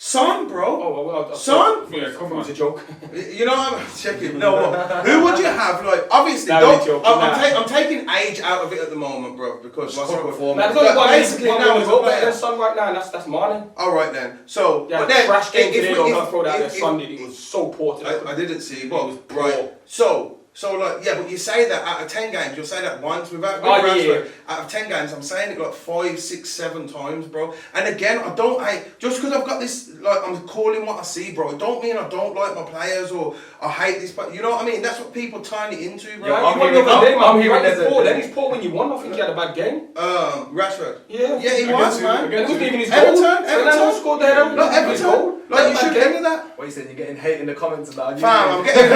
Son, bro. Oh, well, Son? Yeah, come on. It's a joke. You know what I'm checking? No, who would you have? Like, obviously, I'm taking age out of it at the moment, bro, because basically now we've got better Son right now, and that's Mane. All right then. So, yeah, but then trash game today, don't throw that Sunday. It was so poor today. I didn't see, but right. So like, yeah, but you say that out of 10 games, you'll say that once without Rashford. Out of 10 games, I'm saying it like 5, 6, 7 times, bro. And again, just because I've got this, like, I'm calling what I see, bro. It don't mean I don't like my players or I hate this, but you know what I mean? That's what people turn it into, bro. Yeah, I'm hearing that. He's poor when you won. I think he had a bad game. Rashford. Yeah, he was, man. It wasn't even his goal. Everton scored there. Not Everton. Like, you should end that. What you saying? You're getting hate in the comments about. Fam, I'm getting.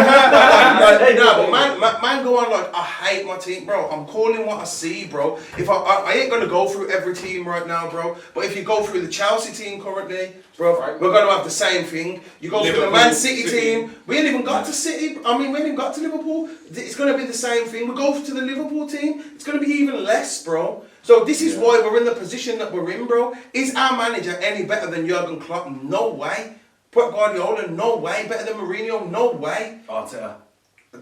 No, but man, go on like I hate my team, bro. I'm calling what I see, bro. If I ain't gonna go through every team right now, bro. But if you go through the Chelsea team currently, bro, we're gonna have the same thing. You go through the Man City team. We ain't even got to City. I mean, we ain't even got to Liverpool. It's gonna be the same thing. We go to the Liverpool team. It's gonna be even less, bro. So this is why we're in the position that we're in, bro. Is our manager any better than Jurgen Klopp? No way. Pep Guardiola? No way. Better than Mourinho? No way. Arteta. I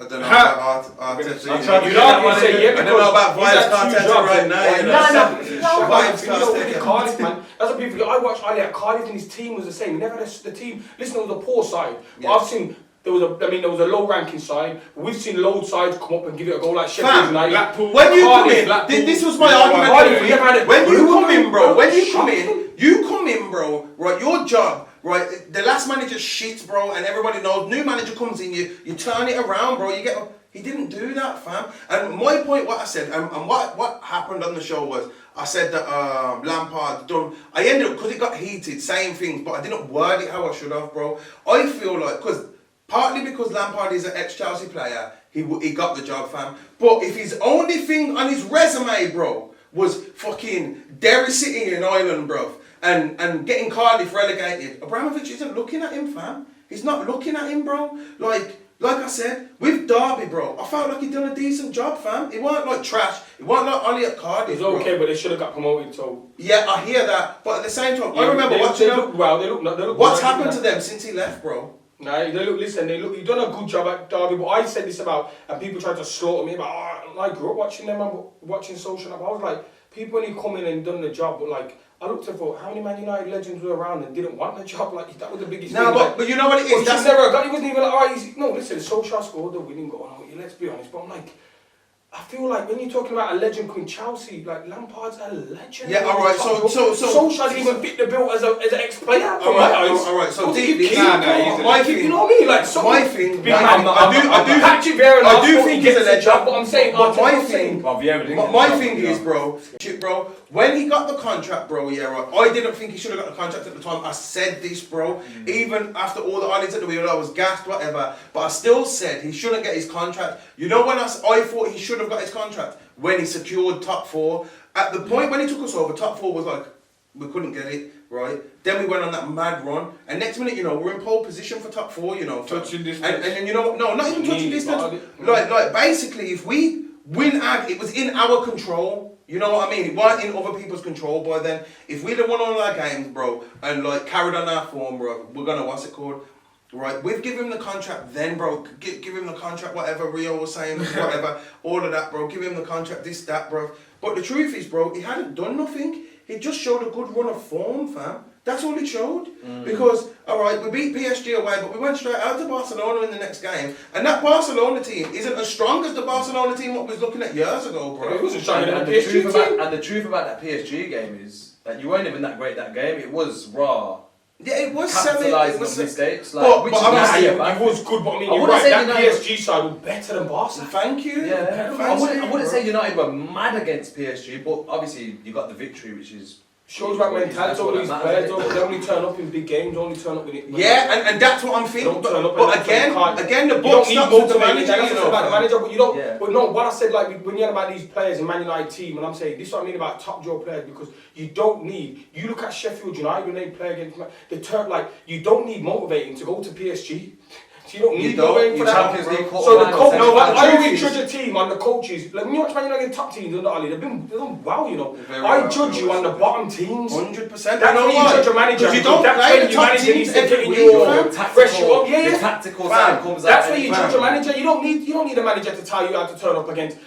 don't know about Arteta. I don't know about Vibes Arteta right now. Vibes Arteta. Cardiff, man. That's what people. I watched Ali at Cardiff and his team was the same. Never the team. Listen, it was a poor side. But I've seen. There was a low ranking side. We've seen load sides come up and give it a go like Sheffield United. Blackpool. When you come in, this was my argument. When you come in, bro. You come in, bro. Right, your job. Right, the last manager shit, bro, and everybody knows. New manager comes in, you turn it around, bro. He didn't do that, fam. And my point, what I said, and what happened on the show was, I said that Lampard done. I ended up, because it got heated, saying things, but I didn't word it how I should have, bro. I feel like, partly because Lampard is an ex-Chelsea player, he got the job, fam. But if his only thing on his resume, bro, was fucking Derry City in Ireland, bro, and getting Cardiff relegated, Abramovich isn't looking at him, fam. He's not looking at him, bro. Like, like I said, with Derby, bro, I felt like he done a decent job, fam. It weren't like trash. It weren't like Ollie at Cardiff. It was okay, but they should have got promoted. So yeah, I hear that. But at the same time, I remember watching them. They look What's happened to them since he left, bro? Nah, he done a good job at Derby, but I said this about, and people tried to slaughter me about, I grew up watching them and watching social. I was like, people when he come in and done the job, but like, I looked at how many Man United legends were around and didn't want the job. Like, that was the biggest thing. But you know what it is? That's never got. He wasn't even like, no, listen, Solskjaer scored the winning goal. Let's be honest, but I'm like, I feel like when you're talking about a legend Queen Chelsea, like Lampard's a legend. Yeah, all right. So Solskjaer didn't even fit the bill as an ex-player. All right. So my thing, you know what I mean? Like, so my thing. Patrick Vieira, I do think he's a legend. Job, but I'm saying, my thing is, bro, when he got the contract, bro, yeah, right. I didn't think he should have got the contract at the time. I said this, bro. Even after all the Ollies at the wheel, I was gassed, whatever. But I still said he shouldn't get his contract. You know when I thought he should have got his contract? When he secured top 4. At the point when he took us over, top 4 was like, we couldn't get it, right? Then we went on that mad run. And next minute, you know, we're in pole position for top 4, you know. Touching distance. And you know, no, not even touching distance. Like basically, if we win it was in our control. You know what I mean? It weren't in other people's control by then. If we'd have won all our games, bro, and like carried on our form, bro, we're gonna, what's it called? Right, we've given him the contract then, bro. Give him the contract, whatever Rio was saying, whatever, all of that, bro. Give him the contract, this, that, bro. But the truth is, bro, he hadn't done nothing. He just showed a good run of form, fam. That's all it showed. Because, all right, we beat PSG away, but we went straight out to Barcelona in the next game. And that Barcelona team isn't as strong as the Barcelona team what we was looking at years ago, bro. It wasn't strong and the truth about that PSG game is that you weren't even that great that game. It was raw. Yeah, it was capitalising on mistakes. Like, but it was good, but I mean, you're right, that PSG side was better than Barca. Thank you. Yeah, I wouldn't say United were mad against PSG, but obviously you got the victory, which is shows about mentality. All these players, they only turn up in big games, only turn up with it. Yeah, and that's what I'm thinking. But again, the book stops with the manager. You know, about the manager, but you don't. Yeah. But no, what I said, like when you had about these players in Man United team, and I'm saying this is what I mean about top draw players, because you don't need. You look at Sheffield United when they play against the Turk, like you don't need motivating to go to PSG. You don't need motivating for that. So the coach, I always judge a team on the coaches. Like when you watch Man United top teams, they've done well, you know. I judge you on the bottom teams. 100%. That's when you judge a manager. You don't play the top teams every week. Fresh you up. The tactical side comes out. That's when you judge a manager. You don't need a manager to tell you how to turn up against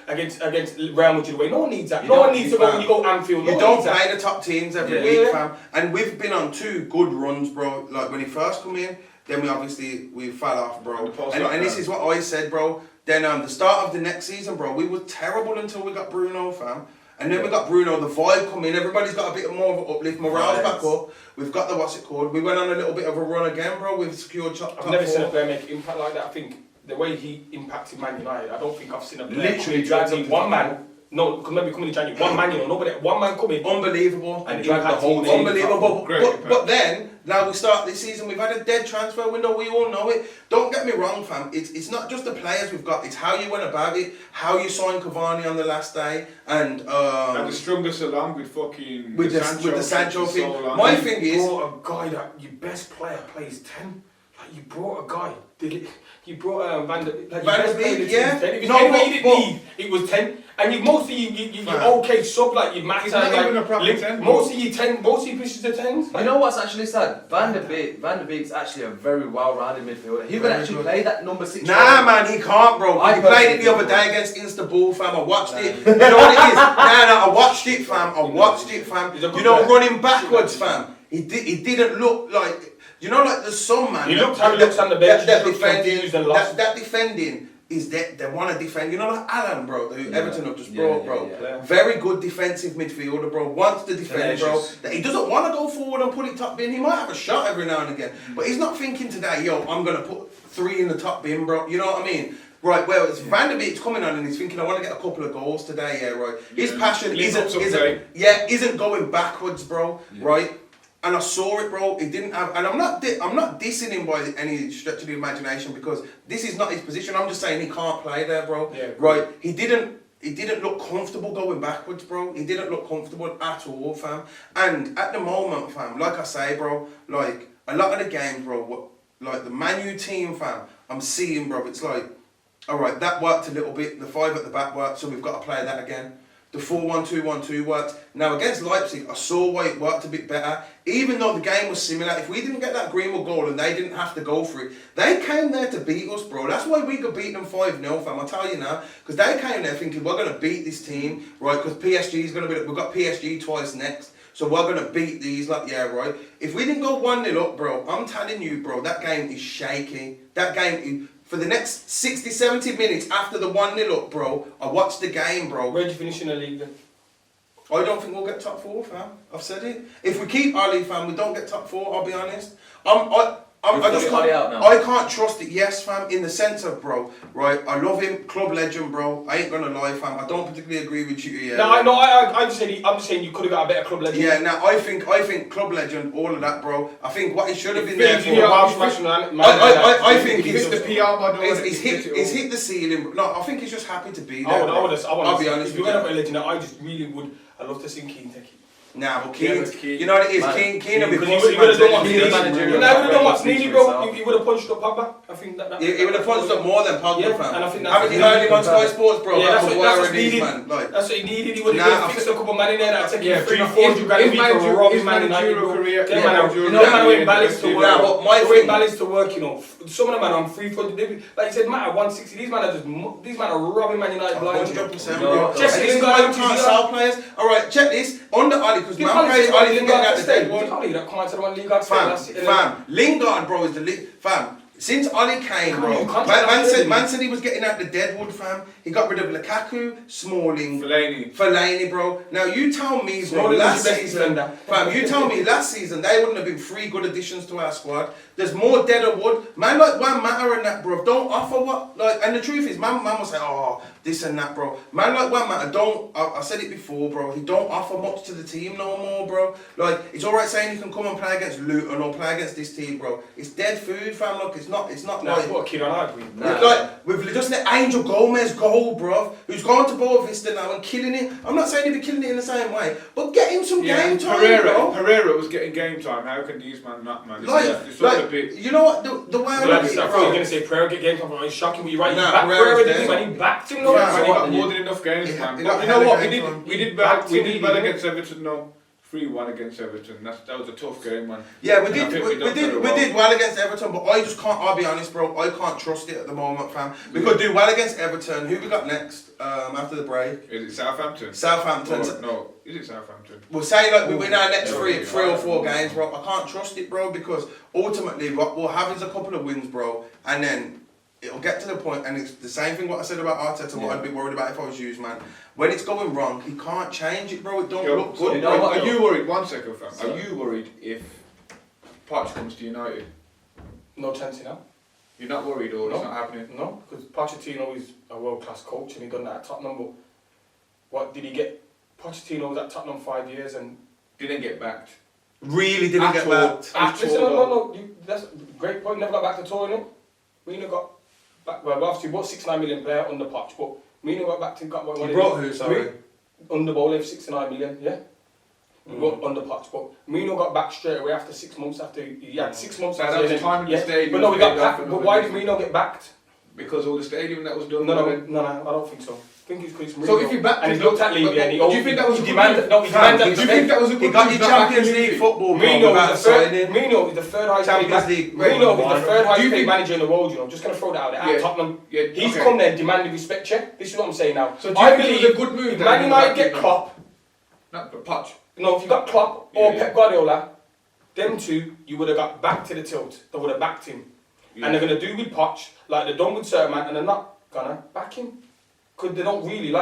Real Madrid away. No one needs that. No one needs to go when you go Anfield. You don't play the top teams every week, fam. And we've been on 2 good runs, bro. Like when he first come in. Then we fell off, bro. And this is what I said, bro. Then the start of the next season, bro, we were terrible until we got Bruno, fam. And then we got Bruno, the vibe come in, everybody's got a bit more of an uplift, morale's back up. We've got the we went on a little bit of a run again, bro. We've secured top 4. I've never seen a player make impact like that. I think the way he impacted Man United, I don't think I've seen a player literally dragged up one man. No, because maybe coming in January, one man, you know, one man coming. Unbelievable. And dragged the whole team. Unbelievable. But then, now we start this season, we've had a dead transfer window, we all know it. Don't get me wrong, fam. It's not just the players we've got, it's how you went about it, how you signed Cavani on the last day, and the strongest along with fucking with the Sancho thing. My thing is, you brought a guy that your best player plays 10. Like you brought a guy. You brought Van der Beek, yeah. If you didn't need, it was 10. And you okay sub, like you matter. He's not even a proper 10. Most of your pitches are 10s. You know what's actually sad? Van der Beek's actually a very well-rounded midfielder. He could actually play that number 6. Nah, man, he can't, bro. He played it the other day against Istanbul, fam. I watched it. You know what it is? I watched it, fam. You know, running backwards, fam. He didn't look like. You know, like the some man. He looks on the bench. That defending is that they want to defend. You know, like Alan, bro, who Everton have just brought, bro. Yeah. Very good defensive midfielder, bro. Wants to defend, bro. That he doesn't want to go forward and put it top bin. He might have a shot every now and again, but he's not thinking today, yo, I'm gonna put 3 in the top bin, bro. You know what I mean? Right, well, it's Van der Beek's coming on and he's thinking, I want to get a couple of goals today, yeah, right. His passion isn't going backwards, bro, right. And I saw it, bro. He didn't have, and I'm not dissing him by any stretch of the imagination because this is not his position. I'm just saying he can't play there, bro. Yeah, right? He didn't look comfortable going backwards, bro. He didn't look comfortable at all, fam. And at the moment, fam, like I say, bro, like a lot of the games, bro, like the Man U team, fam, I'm seeing, bro, it's like, all right, that worked a little bit. The 5 at the back worked, so we've got to play that again. The 4-1-2-1-2 worked. Now against Leipzig, I saw why it worked a bit better. Even though the game was similar, if we didn't get that Greenwood goal and they didn't have to go for it, they came there to beat us, bro. That's why we could beat them 5-0, fam. I'll tell you now, because they came there thinking we're gonna beat this team, right? Because PSG is gonna be. We've got PSG twice next. So we're going to beat these, like, yeah, right? If we didn't go 1-0 up, bro, I'm telling you, bro, that game is shaky. That game, for the next 60, 70 minutes after the 1-0 up, bro, I watched the game, bro. Where do you finish in the league then? I don't think we'll get top 4, fam. I've said it. If we keep Ali, fam, we don't get top 4, I'll be honest. I can't trust it, yes, fam, in the sense of, bro, right, I love him, club legend, bro, I ain't gonna lie, fam, I don't particularly agree with you, yeah. I'm just saying you could have got a better club legend. Yeah, now, I think club legend, all of that, bro, I think what he should have been there for, I think he's the PR model. He's hit the ceiling, bro. No, I think he's just happy to be there, I'll be honest with you. If you went up a legend, I just really would, I'd love to see Keane take it. Nah, but Keane, you know what it is, Keane will be pushing. He would have done what's needed, bro. He would have punched up Pogba. I think that. He would have punched up more than Pogba, fam. And I think haven't you heard him on Sky Sports, bro? Yeah, that's what he needed. Like, that's what he needed. He would have fixed a couple of man in there that take him 300-400 grand a week for robbing Man United. Them man went balanced to work. But my went balanced to work, you know. Some of them man on 300. Like you said, man at 160. These man are robbing Man United blind. 100%, bro. Check this, man can't sell players. All right, check this. Under Ali, because man plays Ali. Lingard fam, Lingard, bro, is the fam. Since Ali came, bro, man said he was getting out the deadwood, fam. He got rid of Lukaku, Smalling, Fellaini, bro. Now you tell me, bro, last season they wouldn't have been 3 good additions to our squad. There's more dead wood. Man like Juan Mata and that, bro, don't offer what, like, and the truth is, man will say, oh, this and that, bro. Man like Juan Mata don't, I said it before, bro, he don't offer much to the team no more, bro. Like, it's alright saying you can come and play against Luton or play against this team, bro. It's dead food, fam, look, it's not like... What, kid, I agree. Like, we've just let Angel Gomez go, bro, who's gone to Boavista now and killing it. I'm not saying he'll be killing it in the same way, but get him some game time, bro. Pereira was getting game time, how can these man not, man? You know what, the way I look at it, bro. You're going to say Pereira get game time, it's shocking, but you're right, he backed him, he got more than enough games, man. But you know what, we did bad against Everton, no. 3-1 against Everton. That was a tough game, man. Yeah, we did well against Everton, but I just can't. I'll be honest, bro. I can't trust it at the moment, fam. We could do well against Everton. Who we got next? After the break? Is it Southampton? Southampton. No, is it Southampton? We'll say like we win our next three or four games, bro. I can't trust it, bro, because ultimately what we'll have is a couple of wins, bro, and then it'll get to the point, and it's the same thing what I said about Arteta, what I'd be worried about if I was you, man. When it's going wrong, he can't change it, bro. It don't look good. You know, are you worried? 1 second, fam. Are you worried if Poch comes to United? No chance, you know. You're not worried, or it's not happening? No, because Pochettino is a world-class coach, and he done that at Tottenham. But what did he get? Pochettino was at Tottenham 5 years and didn't get backed. Really didn't get backed. Listen, no. That's a great point. Never got back to tour, innit? Mourinho got back. Well, obviously, bought 6-9 million player under Poch, but Mourinho got back to He brought who? Sorry. Under Bolev, 6-9 million. Yeah. He got under Poch, but Mourinho got back straight away after 6 months. After he had 6 months. That was the time in the stadium. But no, we got back. But why did Mourinho get backed? Because all the stadium that was done. No, I don't think so. I think it's because Mourinho. So if he backed, and he looked at Levy and he. Do you think that was a good move? No, he demanded. Do you think that was a good move? He got your Champions League football. Mourinho is the third highest paid. Champions League. Mourinho is the third highest paid manager in the world. You know, just gonna throw that out there. At Tottenham, he's come there and demanded respect. Check. This is what I'm saying now. So I believe it was a good move. If Man United get Klopp, not Poch. No, if you got Klopp or Pep Guardiola, them two, you would have got back to the tilt. They would have backed him, and they're gonna do with Poch like they're done with certain man, and they're not gonna back him. Because they don't really you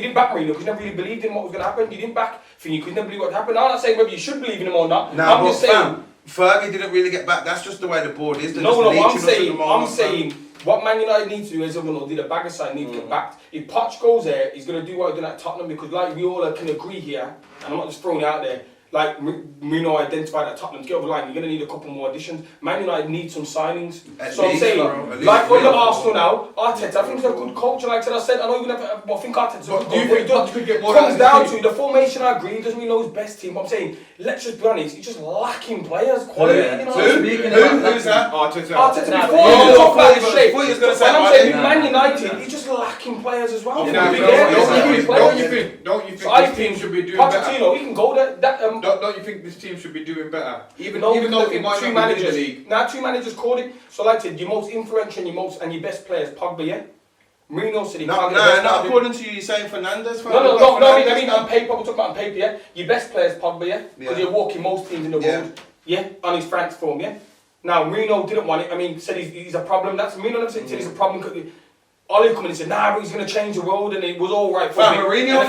didn't back Mourinho because you never really believed in what was going to happen. You didn't back Finny because you never believed what happened. I'm not saying whether you should believe in him or not. No, I'm just saying. Fergie didn't really get back. That's just the way the board is. I'm saying what Man United need to do is the bagger side need to get backed. If Poch goes there, he's going to do what he's done at Tottenham because like we all can agree here, and I'm not just throwing it out there, like Mourinho identified at Tottenham to get over the line, you're going to need a couple more additions. Man United need some signings. So I'm saying, like under Arsenal now, Arteta, I think he's a good coach. Like I said, I know you never, I think Arteta's a good coach. Do you think could get more? Comes down to the formation. I agree. He doesn't really know his best team. But I'm saying, let's just be honest. He's just lacking players, quality. You know. Who's that? Arteta before you talk about the shape. And I'm saying, Man United, he's just lacking players as well. Don't you think this team should be doing better? Pochettino, he can go there. Don't you think this team should be doing better? Even though it might two not be in the managers. league. Now, two managers called it. So, like I said, your most influential and your best players, Pogba, yeah? Mourinho said he can't get not according to you, you're saying Fernandes? I mean on paper, we're talking about on paper, yeah? Your best players, Pogba, yeah? Because you're walking most teams in the world, yeah? On his Frank's form, yeah? Now, Mourinho didn't want it. I mean, said he's a problem. Mourinho never said he's a problem. Ollie come in and said, nah, but he's going to change the world, and it was all right for him. Mourinho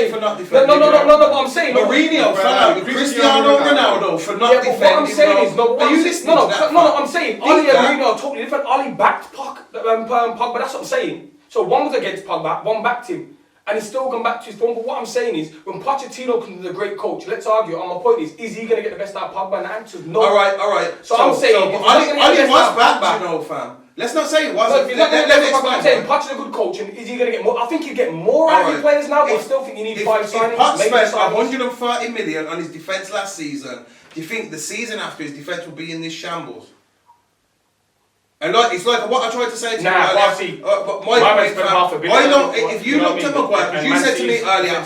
for not defending. No, what I'm saying. Mourinho for Cristiano Ronaldo for not defending. What I'm saying is, are you listening to that? No, I'm saying, Ollie and Mourinho are totally different. Ollie backed Pogba, that's what I'm saying. So one was against Pogba, one backed him. And he's still gone back to his form. But what I'm saying is, when Pochettino comes as a great coach, let's argue, and my point is he going to get the best out of Pogba? And the answer is no. All right. So I'm saying, Ollie was back, you know, fam. Let's not say it wasn't. I'm saying, Poch is a good coach, and is he going to get more? I think you get more out of your players now, but I still think you need 5 signings. Poch spent 130 million on his defence last season. Do you think the season after his defence will be in this shambles? And it's like what I tried to say to you earlier. But if you looked at Maguire, because you said to me earlier,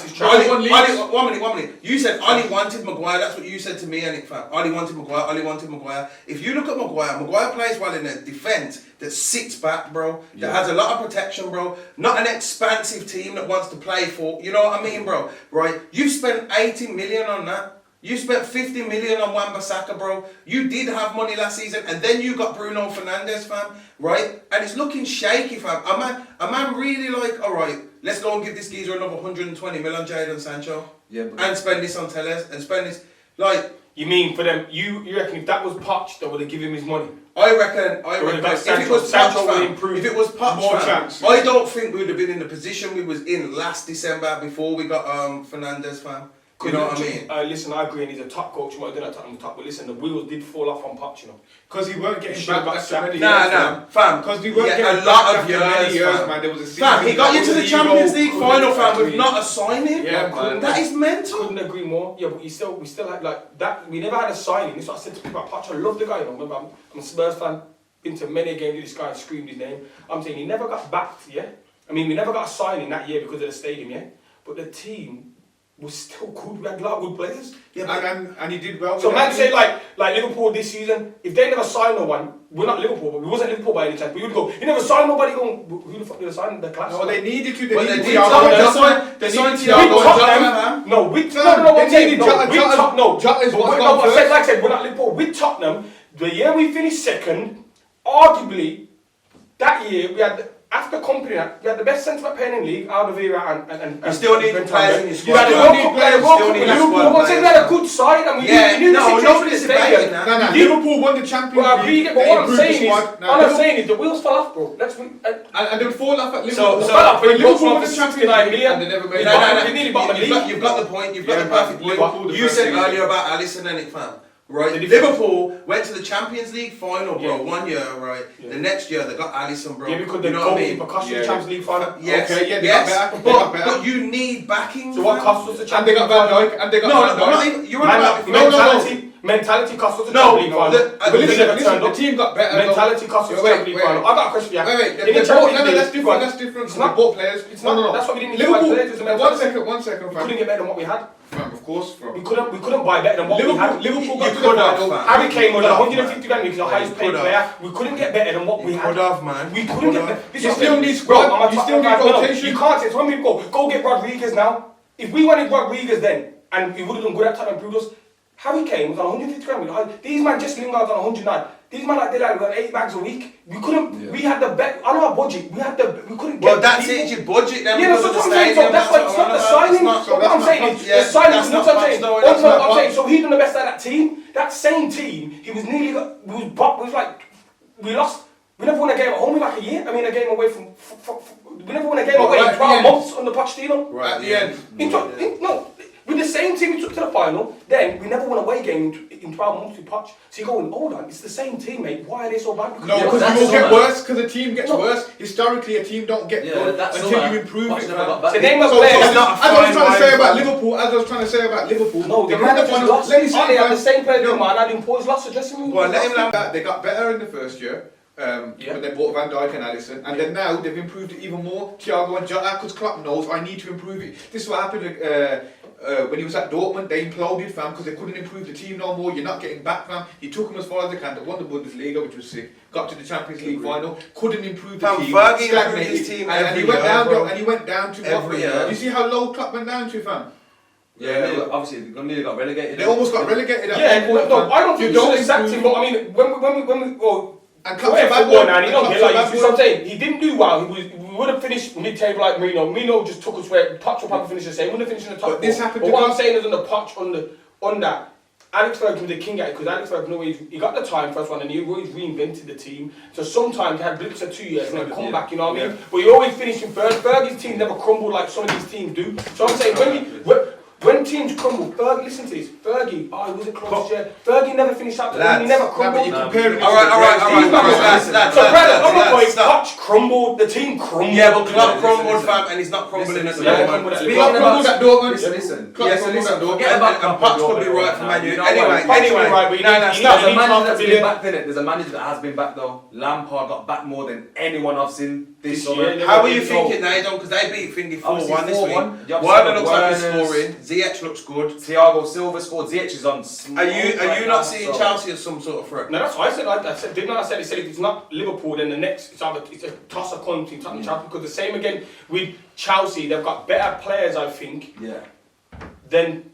one minute. You said Ollie wanted Maguire. That's what you said to me, and Ollie wanted Maguire. If you look at Maguire plays well in a defence that sits back, bro. That has a lot of protection, bro. Not an expansive team that wants to play for. You know what I mean, bro? Right? You've spent 80 million on that. You spent 50 million on Wan-Bissaka, bro. You did have money last season, and then you got Bruno Fernandes, fam, right? And it's looking shaky, fam. A man really like, all right, let's go and give this geezer another 120 million on Jadon Sancho, and spend this on Telles, and spend this, like. You mean for them? You reckon if that was Poch, they would have given him his money? I reckon if it was Poch, chance. I don't think we would have been in the position we was in last December before we got Fernandes, fam. You know what I mean? Listen, I agree, and he's a top coach. He might have done that on the top, but listen, the wheels did fall off on Poch, you know. Because he weren't getting back so many years. Nah, fam. Because he weren't getting a lot of years, man. There was a season. Fam, he got you to the Champions League final, fam, with not a signing. Yeah, man. That is mental. Couldn't agree more. Yeah, but we still had like that. We never had a signing. That's what I said to people about Poch. I love the guy, you know. Remember, I'm a Spurs fan. Been to many games with this guy and screamed his name. I'm saying he never got backed, yeah? I mean, we never got a signing that year because of the stadium, yeah? But the team was still good. We had a lot of good players. Yeah, and he did well. So man say like Liverpool this season, if they never signed no one, we're not Liverpool, but we wasn't Liverpool by any chance. We would go, you never signed nobody, going, who the fuck did they sign? The class. No, they needed to. They signed Thiago. No, with Tottenham. Like I said, we're not Liverpool. With Tottenham, the year we finished second, arguably, that year we had. After Company, we had the best centre-back pair in the league, Alderweireld and you still need players in your squad. You had we had a good side, and we knew the situation is stadium. Liverpool won the Champions League. But what I'm saying is the wheels fell off, bro. And they would fall off at Liverpool. So Liverpool won the Champions League and they never made it. You've got the point. You've got the perfect point. You said earlier about Alisson and it, fam. Right, Liverpool went to the Champions League final, bro. 1 year, right. The next year they got Alisson, bro. Yeah, because they got the Champions League final. Yes, okay, they got better. But you need backing. So what cost us the Champions League? And they got Van Dijk. You're on about mentality cost us the Champions League final. But listen, the team got better. Mentality cost us the Champions League final. I got a question for you. Wait. That's different. It's not both players. No. That's what we didn't need. Liverpool. 1 second. We couldn't get better than what we had. Of course, we couldn't buy better than what we had. Liverpool got to the final. Harry Kane was 150 grand because the highest paid player. We couldn't get better than what we had. Man. We couldn't get better. You still need squad. You still need rotation. You can't say. So when we go get Rodriguez now. If we wanted Rodriguez then, and he would have done good at time and proved us, Harry Kane was on 150 grand. These man just Lingard's on 109. These man like they like 8 bags a week. We couldn't. Yeah. We had the bet on our budget. We couldn't get. Well, that's it. Your budget. Then yeah, that's what I'm saying. So that's why it's not the signing. What I'm saying is the signing. I'm saying. So he done the best out of that team. That same team. He was nearly. We lost. We never won a game at home in like a year. I mean, a game away from. We never won a game away in 12 months under Pochettino. Right at the end. No. With the same team we took to the final. Then we never won a away game in 12 months with Poch. So you're going, hold on, it's the same team, mate. Why are they so bad? No, because it will get worse. Because the team gets worse. Historically, a team don't get good until you improve it. So name a player. As I was trying to say about Liverpool, no, the manager's lost. They had the same player doing man. I didn't put his lost dressing room. Well, let him land that. They got better in the first year. When they bought Van Dijk and Alisson, and then now they've improved it even more. Thiago and Jota, because Klopp knows I need to improve it. This is what happened when he was at Dortmund. They imploded, fam, because they couldn't improve the team no more. You're not getting back, fam. He took them as far as they can. They won the Bundesliga, which was sick. Got to the Champions League final. Couldn't improve the team. Fergie improved his team and he went down. And he went down to every year. You see how low Klopp went down to, fam? Yeah, obviously they nearly got relegated. They almost got relegated. No, I don't think you don't sacked him. But I mean, when we and Klopp's a bad boy. And he don't get like you see what I'm saying. He didn't do well. We would have finished mid-table like Mourinho. Mourinho just took us where Poch will probably finish the same. Wouldn't have finished in the top. But what I'm saying is on the Poch on that. Alex Ferguson was the king at it because Alex Ferguson always he got the time first one and he always reinvented the team. So sometimes he had blips of 2 years and then come back, you know what I mean? But he always finished in third. Fergie's team never crumbled like some of these teams do. So I'm saying when teams crumble, Fergie, listen to this. Fergie, he wasn't close to Fergie never finished up. He never crumbled. All right. So, Brad, I'm not going. Poch crumbled. The team crumbled. Yeah, but Klopp crumbled, fam, and he's not crumbling at the moment. Klopp crumbled at Dortmund. Listen. Forget about and Poch could be right for Man U. Anyway, there's a manager that has been back though. Lampard got back more than anyone I've seen this summer. How are you thinking they don't? Because they beat Thingy 4-1 this week. Werner looks like he's scoring. Ziyech looks good. Thiago Silva scored. Ziyech is on. Are you not seeing Chelsea as some sort of threat? No, that's what I said. Didn't I say? He said if it's not Liverpool, then the next it's a toss of coin between Tottenham and Chelsea. Because the same again with Chelsea, they've got better players, I think. Yeah. Then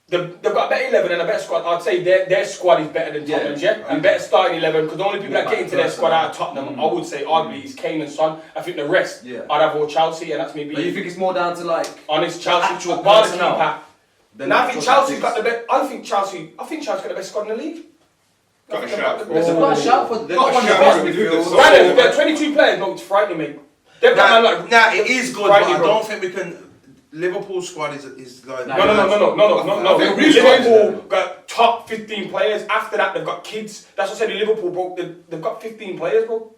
they've got a better 11 and a better squad. I'd say their squad is better than Tottenham's, and better starting 11. Because the only people that get into their squad out of Tottenham, I would say arguably is Kane and Son. I think the rest, I'd have all Chelsea, and that's maybe. But you think it's more down to like honest Chelsea actual personnel? I think Chelsea's got the best. I think Chelsea's got the best squad in the league. Got a shout. They've got a shout for. They've got one of the best midfielders. Right, they're 22 players. No, it's frightening, mate. It is good, but I don't think we can. Liverpool's squad is like no. Liverpool got top 15 players. After that, they've got kids. That's what I said. In Liverpool, bro, they've got 15 players, bro.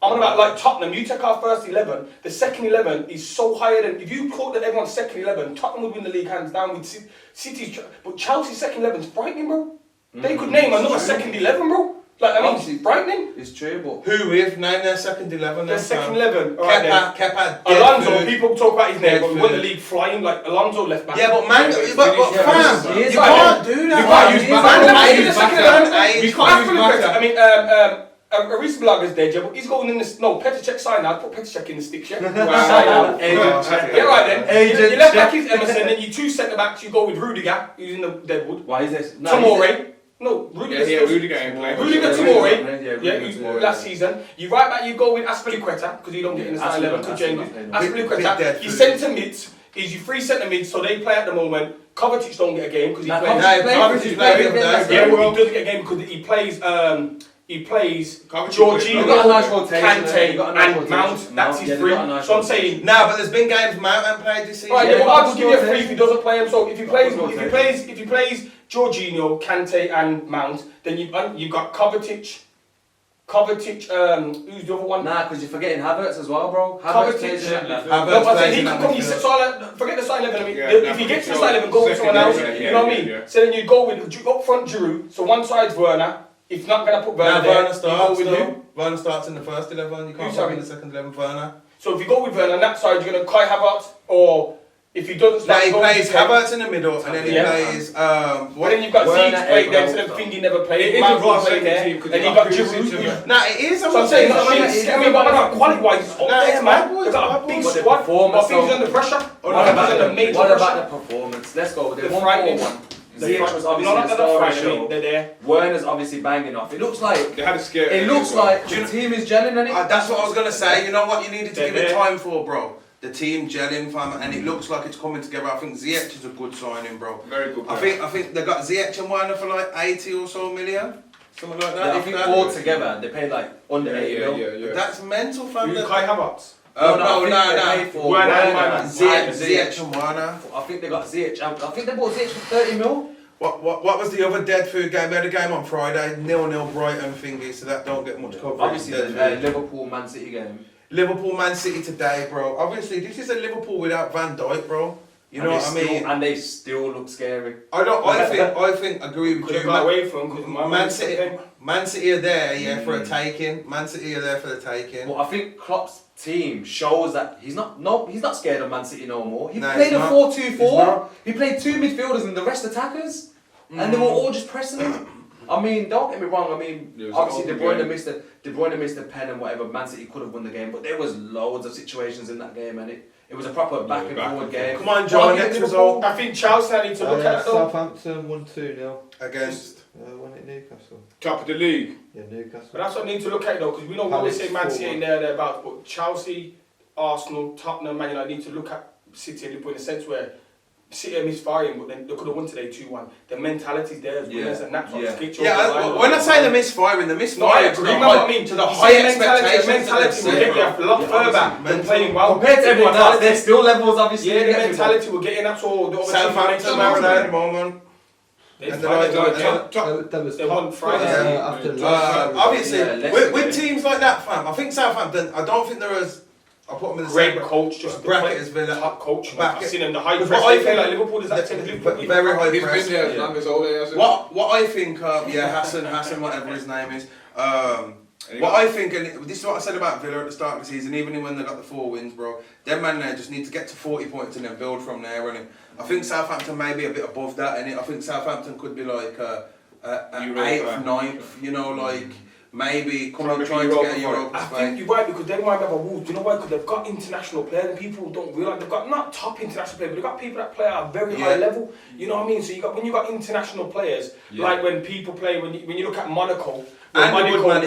I'm on about like Tottenham. You take our first 11. The second 11 is so higher than if you caught that everyone's second 11. Tottenham would win the league hands down with City's. But Chelsea's second 11 is frightening, bro. They could name another second 11, bro. Like, I mean, frightening. It's true, but who with name their second 11? Their second 11. Kepa. Alonso. People talk about his name, but we won the league flying like Alonso left back. Yeah, but man, fam, you can't do that. You can't use I mean, Arisa Blaga's dead, yeah, but he's going in this. No, Petr Cech signed out. Put Petr Cech in the sticks, yeah. Yeah, right then. You left back is Emerson, then you two centre backs. You go with Rudiger, who's in the Deadwood. Why is this? Tomori. No, Rudiger. Rudiger ain't playing. Rudiger Tomori. Yeah, who's last season. You right back. You go with Aspilicueta because you don't get in the starting 11 because James. Aspilicueta. Your centre mids is your three centre mids, so they play at the moment. Kovacic don't get a game because he plays. Kovacic plays. Yeah, but he doesn't get a game because he plays. He plays Jorginho, Kante, and Mount. That's his three. So I'm saying. Nah, but there's been games Mount and played this season. Right, yeah, but I'll just give you a free if he doesn't play him. So if he plays Jorginho, Kante, and Mount, then you've got Kovacic. Who's the other one? Nah, because you're forgetting Havertz as well, bro. Havertz plays he can come. Forget the starting 11. I mean, if he gets to the starting 11, go with someone else. You know what I mean? So then you go with up front Giroud. So one side's Werner. If not gonna put Werner there, Werner starts in the first 11. You can't put him in the second 11. Werner. So if you go with Werner on that side, you're gonna Kai Havertz, or if he doesn't start, he plays Havertz in the middle, and then he plays. But then you've got Zeke played there, so then Thingy never played. It is a raw played there, and you've got Giroud. Nah, it is. So I'm saying, but quality-wise, it's up there, man. They've got a big squad, but Thingy's under pressure. What about the performance? Let's go with the 1-4-1. Ziyech was obviously the star of the show. Werner's obviously banging off. It looks like they had a scare. It looks like the team is gelling, and that's what I was gonna say. You know what you needed to give it time for, bro. The team gelling, fam, and it looks like it's coming together. I think Ziyech is a good signing, bro. Very good. I think they got Ziyech and Werner for like 80 or so million, something like that. Yeah, I think all together they paid like under 80 million. That's mental, fam. Kai Havertz. No. Ziyech and Wana. I think they got Ziyech. I think they bought Ziyech for 30 mil. What was the other dead food game? We had a game on Friday, 0-0 Brighton thingy, so that don't get much coverage. Obviously, the Liverpool-Man City game. Liverpool-Man City today, bro. Obviously, this is a Liverpool without Van Dijk, bro. You know what I mean? And they still look scary. I think agree with you. Got away from because Man City are there, for a taking. Man City are there for the taking. Well, I think Klopp's team shows that he's not scared of Man City no more. He No, played a he's not. 4-2-4. He played 2 midfielders and the rest attackers, and they were all just pressing him. I mean, don't get me wrong. I mean, obviously De Bruyne missed a pen and whatever. Man City could have won the game, but there was loads of situations in that game, and it was a proper back and forward game. Come on, John. Next result I think Chelsea need to look at that though. Southampton won 2-0 against. won it Newcastle. Top of the league. Yeah, Newcastle. But that's what I need to look at though, because we know what we say Man City ain't thereabouts, but Chelsea, Arsenal, Tottenham, Man United need to look at City and Liverpool in a sense where City are misfiring, but then they could have won today 2-1. The mentality's there as winners, and that's what's get you over the line. When I say the misfiring no, I agree. You know what I mean? To the high expectations. Mentality will get you a lot further than playing well. Compared to everyone else, there's still levels, obviously. Yeah, the mentality will get in. That's all. The Southampton at the moment. They won Friday. Obviously, with teams like that, fam, I think Southampton, I don't think they're as... I put them in the great same coach, just bracket as Villa. Top coach. I've seen them the high press. They play like Liverpool. Does that take Liverpool? Very high He's press. been there as long as all day. What I think, Hassan, whatever his name is. What I think, and this is what I said about Villa at the start of the season, even when they got the 4 wins, bro, them man there just need to get to 40 points and then build from there. And I think Southampton may be a bit above that, and I think Southampton could be like an 8th, 9th, you know, like maybe trying to get a Europa I spot. think you're right, because they might have a Wolves. You know why? Because they've got international players, and people don't realise they've got not top international players, but they've got people that play at a very high level. You know what I mean? So when you got international players, like when people play, when you look at Monaco, and Monaco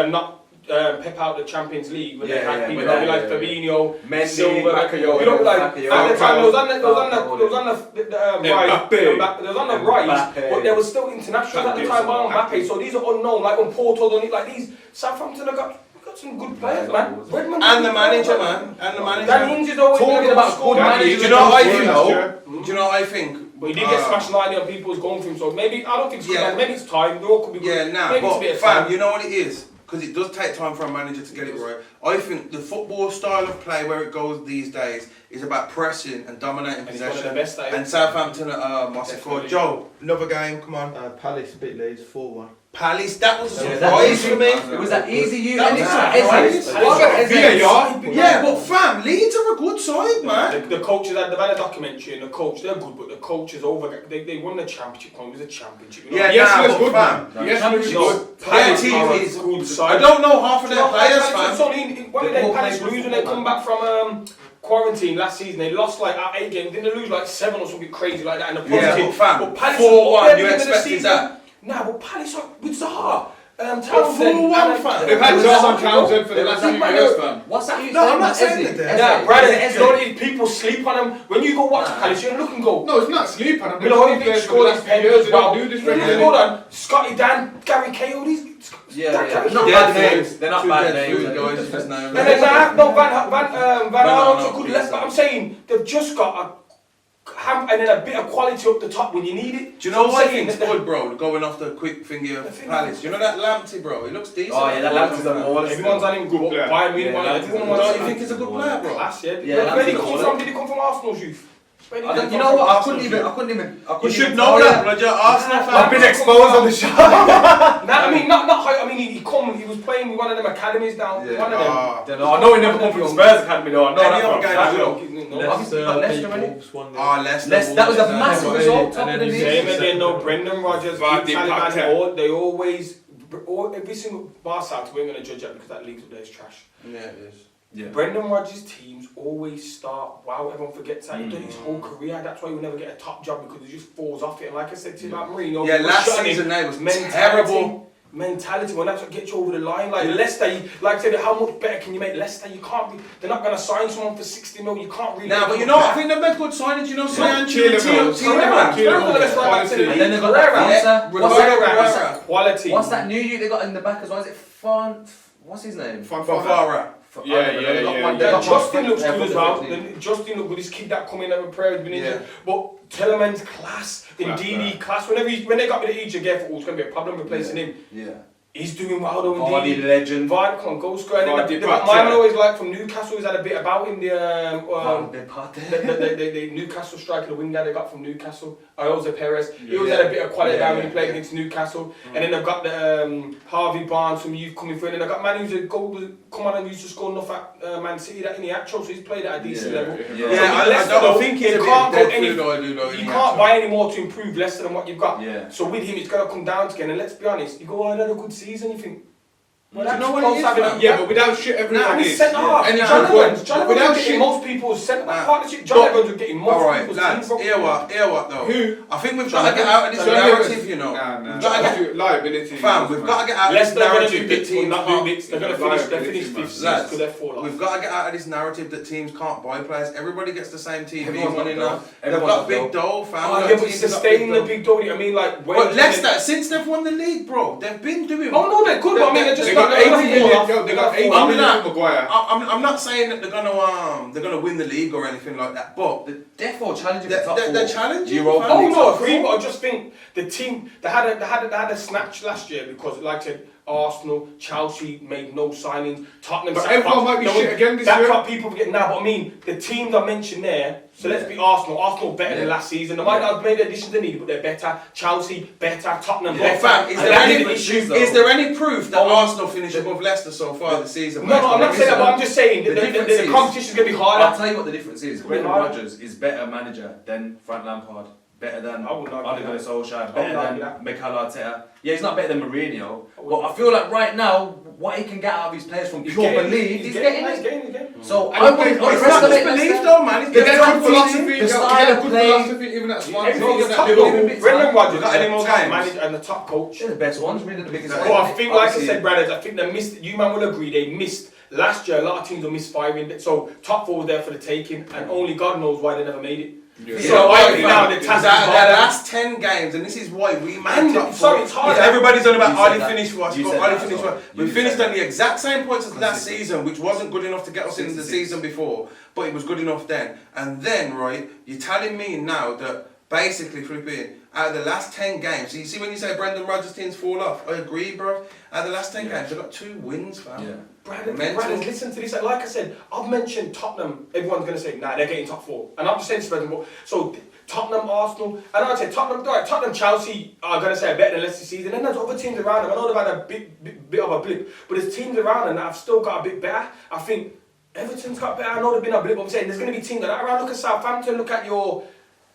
not Pep out the Champions League when they had people like Fabinho, Silva, you know, like at the time it was on the rise, but there was still international at the time. Mbappe, so these are unknown. Like when Porto don't need like these. Southampton have got some good players, man. And the manager, man. And the manager. Dan Ings is always talking about good managers. Do you know what I think? Do you know what I think? But he did get smashed 90 on people's going through him, so maybe I don't think it's good. Maybe it's time. They all could be good. But fam, you know what it is? Because it does take time for a manager to get it right. I think the football style of play where it goes these days is about pressing and dominating possession. And Southampton must have scored. Joe, another game, come on. Palace beat Leeds 4-1. Palace, that was a surprise for me. It was that easy. Yeah, but fam, Leeds are a good side, man. The coaches, they've had a documentary, and the coach, they're good, but the coach is over. They won the championship. It was a championship. Yes, it was good, fam. Yes, good. I don't know half of their players, fam. When did they Palace lose when they come back from quarantine last season? They lost like 8 games. Didn't they lose like 7 or something crazy like that? And the but fam, 4-1. You expected that? Nah, but Palace with Zaha. 4-1, fam. They've had Zaha Townsend for the last few years, fam. What's that you No, saying? I'm not saying that. Nah, Brad, you know people sleep on them. When you go watch Palace, you look and go. No, it's not sleep on them. They've only been scored these years. They don't do this regularly. Hold on, Scotty Dan, Gary Cahill, these. Not bad names. They're not bad names. And then Van Aanholt's a good left back. I'm saying they've just got and then a bit of quality up the top when you need it. Do you know what I think's good, bro? Going off the quick finger of Palace. You know that Lamptey, bro? He looks decent. Oh yeah, that Lamptey's a ball. Everyone's on him good. Bayern Munich. Don't you think he's a good player, bro? Class, yeah. Where did he come from? Did he come from Arsenal's youth? You know what? I couldn't even. You should know that, Roger. Arsenal fan. I've been exposed on the show. I mean, not high. I mean, he was playing with one of them academies down. One of them. I know he never come from the Spurs academy though. I know Leicester. That was a massive result. Top of the league. They know Brendan Rodgers. They always. Every single bar side, we're going to judge that because that league up there is trash. Yeah, it is. Yeah. Brendan Rodgers' teams always start. Wow, everyone forgets that. He's done his whole career. That's why he will never get a top job because he just falls off it. And like I said to you about Mourinho, last season they was terrible. Mentality when that's what gets you over the line. Like Leicester, like I said, how much better can you make Leicester? You can't be. They're not going to sign someone for 60 mil. You can't really. Nah, but you know, I think they've made good signings. You know, and then they've got quality. What's that new youth they got in the back as well? Is it Font? What's his name? Fafara. Justin looks good as well. Justin looks good. This kid that come in every prayer has been injured. But Tellerman's class, Ndidi class. When they got rid of EJ Geff, it was going to be a problem replacing him. Yeah. He's doing well though. Vardy legend. Vardy can't go score. And then my man always like from Newcastle. He's had a bit about him. The Newcastle striker, the winger they got from Newcastle, Jose Perez. He always had a bit of quality down when he played against Newcastle. And then they've got the Harvey Barnes from youth coming through. And then they've got man who's come on and used to score enough at Man City that in the actual, so he's played at a decent level. I don't think he can't you can't buy any more to improve Leicester than what you've got. So with him, it's got to come down again. And let's be honest, you go on another good season, you think. Well, you know what it is, but without shit, everyone is. Centre half. John Evans was getting most people's centre back partnership. John Evans was getting most people's teams. Hear what though? Who? I think we've got to get out of this narrative, you know. We've got to get liability. Fam, we've got to get out of this narrative that teams they're going to finish fifth because they're 4 We've got to get out of this narrative that teams can't buy players. Everybody gets the same TV money now. They've got big dough, fam. Yeah, but sustaining the big dough. I mean, like, but Leicester, since they've won the league, bro, they've been doing. Oh no, they're good. But I mean, they're just got 80 million. They got 80 million Maguire. I'm not saying that they're gonna win the league or anything like that, but therefore challenging for top 4. They're challenging. Oh no, agree. But I just think the team they had a snatch last year because, like I said, Arsenal, Chelsea made no signings. Tottenham. But everyone might be shit again this year. That's what people forget now. But I mean, the teams I mentioned there. So let's be Arsenal. Arsenal better than last season. They might not have made the additions they needed, but they're better. Chelsea better. Tottenham better. Fam, is there any proof that Arsenal finished above Leicester so far this season? No, I'm not saying that. But I'm just saying the competition's going to be harder. I'll tell you what the difference is. Brendan Rodgers is better manager than Frank Lampard. Better than Ole Gunnar Solskjaer, better than Mikel Arteta. Yeah, he's not better than Mourinho, but I feel like right now, what he can get out of his players from pure belief, he's getting it. So I wouldn't underestimate belief though, man. They get good philosophy, the style of play. Even at Swansea. Brendan Rodgers and the top coach. They're the best ones, really the biggest. Well, I think, like I said, brothers, I think they missed. You man will agree, they missed. Last year, a lot of teams were misfiring. So top 4 was there for the taking, and only God knows why they never made it. So I think now the last 10 games, and this is why we made top 4. It's hard. Everybody's on about Ollie finished what? We finished on the exact same points as last season, which wasn't good enough to get us into the season before, but it was good enough then. And then, right, you're telling me now that basically, flipping, out of the last 10 games, so you see when you say Brendan Rodgers' teams fall off, I agree, bro. Out of the last 10 games, they've got 2 wins, fam. Yeah. Brandon, listen to this. Like I said, I've mentioned Tottenham. Everyone's going to say, nah, they're getting top 4. And I'm just saying to so Tottenham, Arsenal, and I'd say Tottenham, Chelsea are going to say better than Leicester season. And there's other teams around them. I know they've had a bit of a blip, but there's teams around them that have still got a bit better. I think Everton's got better. I know they've been a blip, but I'm saying there's going to be teams like that around. Look at Southampton, look at your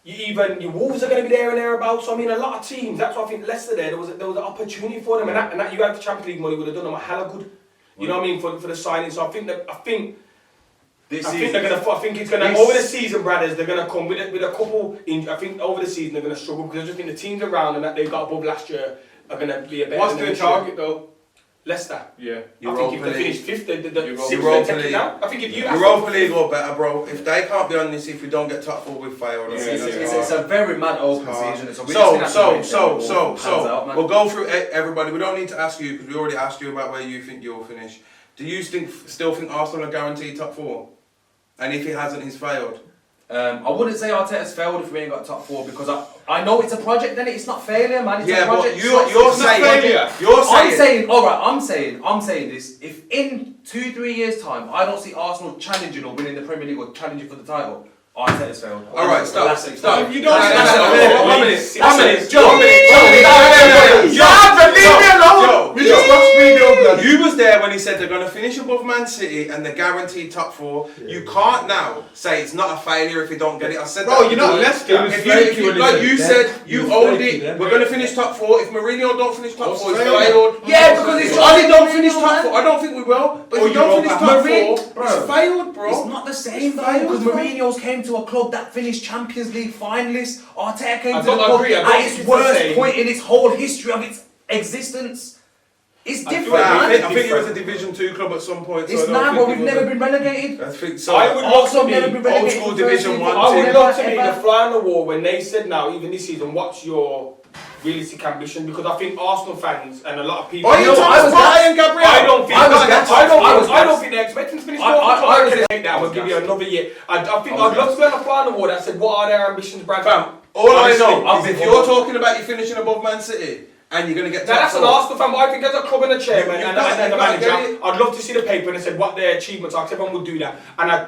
Wolves are going to be there and thereabouts. So I mean, a lot of teams. That's why I think Leicester there was an opportunity for them, and that you had the Champions League money would have done them a hella good. You know what I mean, for the signing. So I think it's gonna over the season, brothers. They're gonna come with a couple. I think over the season they're gonna struggle because I just think the teams around them that they got above last year are gonna be a better. What's their target though? Leicester. Yeah. I think if they finish 5th, Europa League. I think if you Europa League or better, bro. If they can't be on this, if we don't get top 4, we fail. It's a very mad open season. So we'll go through everybody. We don't need to ask you because we already asked you about where you think you'll finish. Do you still think Arsenal are guaranteed top 4? And if he hasn't, he's failed? I wouldn't say Arteta's failed if we ain't got top 4 because I know it's a project, then it's not failure, man. It's a project. But you're saying. I'm saying this. If in 2-3 years' time I don't see Arsenal challenging or winning the Premier League or challenging for the title, Arteta's failed. Alright, stop. You don't. 1 minute. Joe. Leave me alone. We just watched video. You was there when he said they're going to finish above Man City and they're guaranteed top 4. You can't now say it's not a failure if you don't get it. I said that. Bro, you're not Leicester. Like you said, you owned it. We're going to finish top 4. If Mourinho don't finish top 4, he's failed. Yeah, because it's Ollie don't finish top 4. I don't think we will. But if you don't finish top 4, it's failed, bro. It's not the same though, because Mourinho's came to a club that finished Champions League finalists. Arteta came to the club at its worst point in its whole history of its existence. It's different, I man. think it was a Division 2 club at some point. It's not, but we've never been relegated. I think so. I would love to never been be relegated old school from Division first 1 team. I would team. love to be Ever. the fly on the wall when they said now, even this season, what's your realistic ambition? Because I think Arsenal fans and a lot of people. Oh, you Thomas Partey and Gabriel? I don't think. I don't think they're expecting to finish. I was take that. We'll give you another year. I think I'd love to be on the fly on the wall that said, what are their ambitions, Brad? Fam, all I know Honestly, is if you're talking about you finishing above Man City and you're going to get Now that's an top four, Arsenal fan, but I think as a club and a chairman You've and got the to manager, get it. I'd love to see the paper and it said what their achievements are, because everyone would do that. And I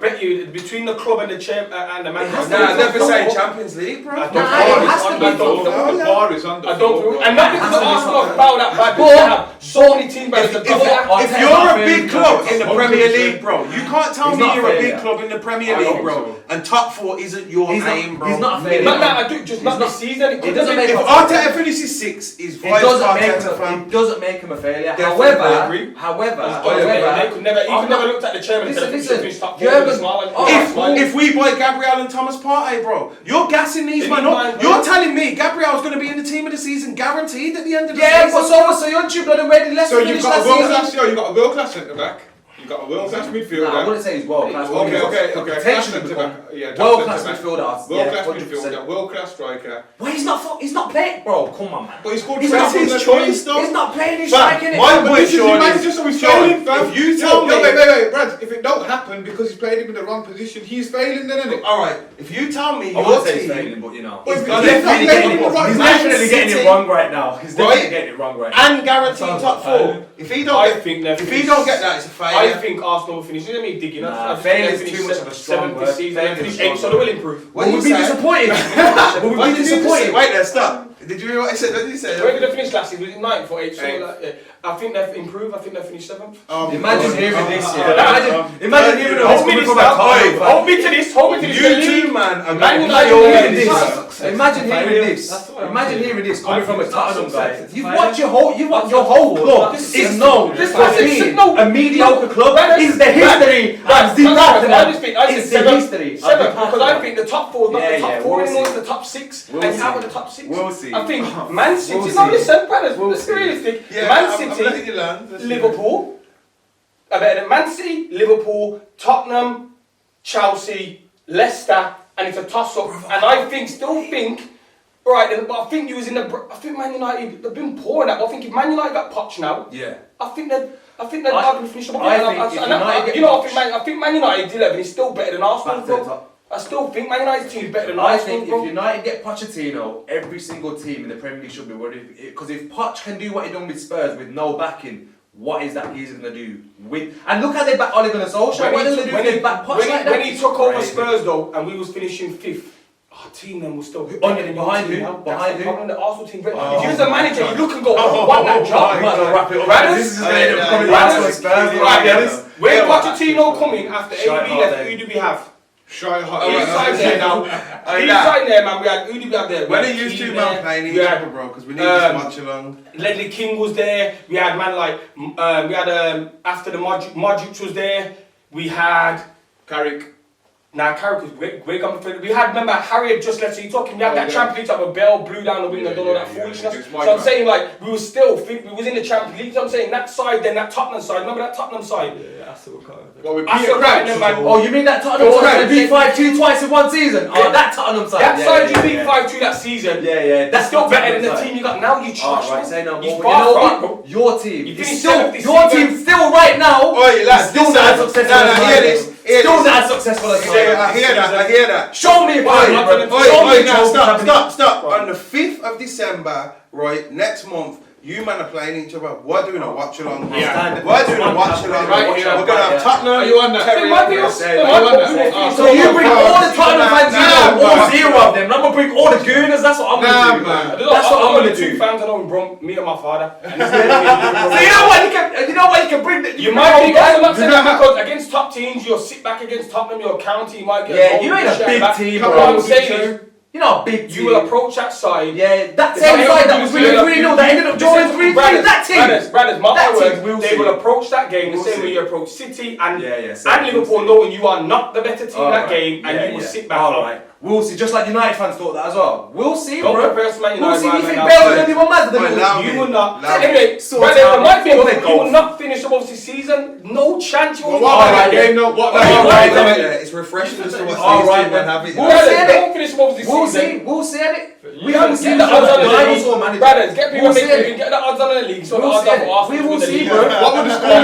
bet you, between the club and the chair and the manager, Nah, never say Champions League, bro. I don't The bar is on the floor. and not because Arsenal are foul that bad, but they have so many teams that If you're a big club in the Premier League, bro, you can't tell He's me not you're a fair, big yeah. club in the Premier League, bro, and top four isn't your aim, bro. He's not a failure. I do just not this season. It doesn't make If him Arteta finishes 6, he's It vice doesn't Arteta, it doesn't make him a failure. Definitely agree. However, He could never looked at the chairman and said, Listen, finish top Jurgen- four. If we buy Gabriel and Thomas Partey, bro, you're gassing these They man need up. mine, You're bro. telling me Gabriel's going to be in the team of the season, guaranteed at the end of the yeah, season. but so was Soyuncu blood already. Let's So finish you've got that a world season. class. You've got a world class centre back. You've got a world class midfielder. Nah, I wouldn't say he's world class. Okay. Potentially Class become centre-back. Yeah, world top class centre-back. midfielder. World class 100%. midfielder, world class striker. Well, he's not playing, bro. Come on, man. But he scored He's 20 not goals his in choice, though. He's not playing. He's Fam, striking it. my But boy this is Sean your manager, so he's failing, fam. if you tell me, wait, Brad. If it don't happen because he's played him in the wrong position, he's failing, then, isn't it? all right, if you tell me I your wouldn't say he's team, failing, but you know. Well, He's if gonna he's not definitely playing get in the right He's Man definitely getting City, it wrong right now. He's definitely right? getting it wrong right now. and guaranteed top four. If he don't get that, it's a I failure. think Arsenal will finish. You know me digging. Nah, I think failure they'll is finish too much of a strong seventh word. this season. Failure They'll is finish a strong eighth, so they will improve. What Will you we be say? disappointed? Will we What be did you say? disappointed? Wait there, stop. Did you hear what I said? What did you say? Where did they finish last season? Was it ninth or eighth? Eighth. Something like that. I think they've improved. I think they finished seventh. Imagine hearing this, yeah. Imagine hearing this Hold me coming this from a now. Tottenham fan. Hold me to this. Hold me to this. You two, man, are Man going United to hearing this. this. Imagine hearing this. That's what I'm Imagine saying. hearing this coming from a Tottenham guy. success. You want your whole club is known This for is being no. a mediocre club. Brad, Is the history Brad, of the Tottenham. I Is said the history of the seven, because I Tottenham. think the top four is not Yeah, the top yeah, four we'll anymore, see. it's the top six. We'll And you see. have the top six. We'll see. I think Man City, We'll no, see. listen, brothers, We'll let's be see. realistic. Yeah, Man I'm letting City, you learn. Let's see. Liverpool, Man City, Liverpool, Tottenham, Chelsea, Leicester, and it's a toss-up. And I still think, right, but I think you was in the, I think Man United, they've been poor in that, but I think if Man United got Poch now, Yeah. I think they'd probably finish the I think if United get I think Man United's 11 is still better than Arsenal, Back to the bro. top. I still think Man United's team is better than I Arsenal, think bro. if United get Pochettino, every single team in the Premier League should be worried. Because if Poch can do what he done with Spurs with no backing, what is that he's going to do with? And look how they back Ole Gunnar Solskjaer. What are they going to do if they back Poch like that? when he took over Crazy. Spurs though, and we was finishing fifth, our team then was still Behind who? That's Behind the who? problem. The Arsenal team. If you was a manager, you look and go, oh, what that job? Might as well wrap it up. Right, This is just going to end up yeah, becoming yeah, Arsenal yeah. Spurs. Right, Right, when Yeah, Pochettino coming after Shite AD hot left, then. who do we have? Shy hot. Inside there now. Inside there, man. We had who did we have there? We When had are you Keane two there. man playing We each had, other, bro? Because we need this match along. Ledley King was there. We had man like we had after the Modric was there. We had Carrick. Nah, Carrick was great. We had, remember, Harry had just left, so you're talking, we had that Champions League type of Bell blew down the wing and done all that foolishness. It's So my I'm guy. saying, like, we were still, we was in the Champions League, so I'm saying that side, then that Tottenham side, remember that Tottenham side? Yeah, that's what we're Well, with I Peter said right, Crouch. man. Oh, you mean that Tottenham side that beat 5-2 twice in one season? Oh, that Tottenham side. That Yeah, side yeah, you beat yeah. 5-2 that season. Yeah. That's still better than the Tottenham team you got now, you Oh, trash. right, say no more. You You far know from, what? Your team. You is finished still, seventh this your season. team still right now. Oi, lads, still listen. not as successful No, as no, mine. hear this. Hear Still this. not as successful as I hear that. Show me a Oi, time, brother. oi, Show me oi, a now trophy. stop. On the 5th of December, right, next month, you man are playing each other. We're doing a watch along. Yeah. We're doing a watch along. Right, yeah. We're gonna have Tottenham. Are you on that? It might be us. Yeah, It yeah, might yeah, be yeah. us. So you bring all the Tottenham fans you know, all man. 0 of them. I'm gonna bring all the gooners. That's what I'm gonna do. man. That's what I'm gonna Two do. fans I know in Brom, me and my father. So you know what? You can bring. You might be, I'm not saying that because against top teams, you'll sit back against Tottenham, your county, you might get Yeah, a goal, you ain't a share big back. team, But bro. what I'm saying is, You're not a big team. you will approach that side. Yeah, that It's same like side that was everything's winning 3-0 that ended up drawing 3-3. That team. Brothers, mark That my team, words, we'll they see. will approach that game the We'll same way see. you approach City and Yeah, and Liverpool, knowing you are not the better team in that Alright. game, and Yeah, you will yeah. sit back. Alright. We'll see. Just like United fans thought that as well. We'll see, Don't bro. press Man We'll United see. You right think now. Bale's going to be one man? You will not. Allow me. Anyway, Sort but out. there might be. We'll play You golf. will not finish above the season. No chance. You will What not. about that game? No, what about Alright, that? then. It's refreshing just to watch All these right, two then. men have it. We'll see it. Don't finish above the We'll season. see. We'll see it. We haven't seen the odds on the league. Brothers, get people We'll see it. get the odds on the league. So the We'll odds see on it. Arsenal We will win the see, league. bro. What would the score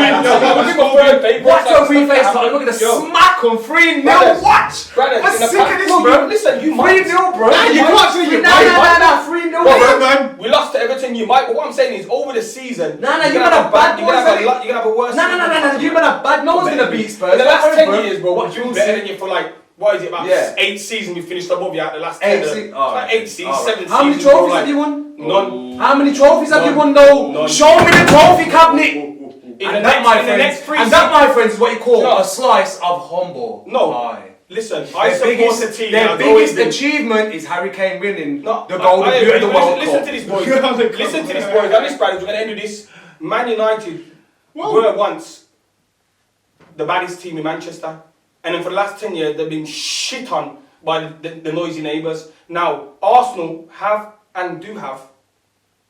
be? Watch when we face time. We're going to smack on 3-0. Brothers, Watch. Brothers, I'm in the sick past- of this, no, bro. Listen, you might. 3-0, bro. Nah, you can't say you might. Nah, 3-0. Man. We lost to Everton, you might, but what I'm saying is over the season. Nah, you're you gonna man have are bad you're gonna have boys, a you're gonna have a worse. No, you man are bad. No one's going to beat Spurs. In the last Don't 10 worry, years, bro, what you've been better than you for like, what is it, about 8 seasons we finished above you out the last 10. Like 8 seasons, 7 seasons. How many bro, trophies like, have you won? None. How many trophies have you won, though? None. Show me the trophy cabinet. In And the that, next- my in the next friends, 3 and that, my friends, is what you call No. a slice of humble No. pie. Listen, I Their support the team. their that's always biggest been- achievement is Harry Kane winning No, the Golden Boot of the World listen Cup. to this, boys. Listen to this, boys. And this, brothers, we're going to end with this. Man United were once the baddest team in Manchester. And then for the last 10 years, they've been shit on by the noisy neighbours. Now, Arsenal have and do have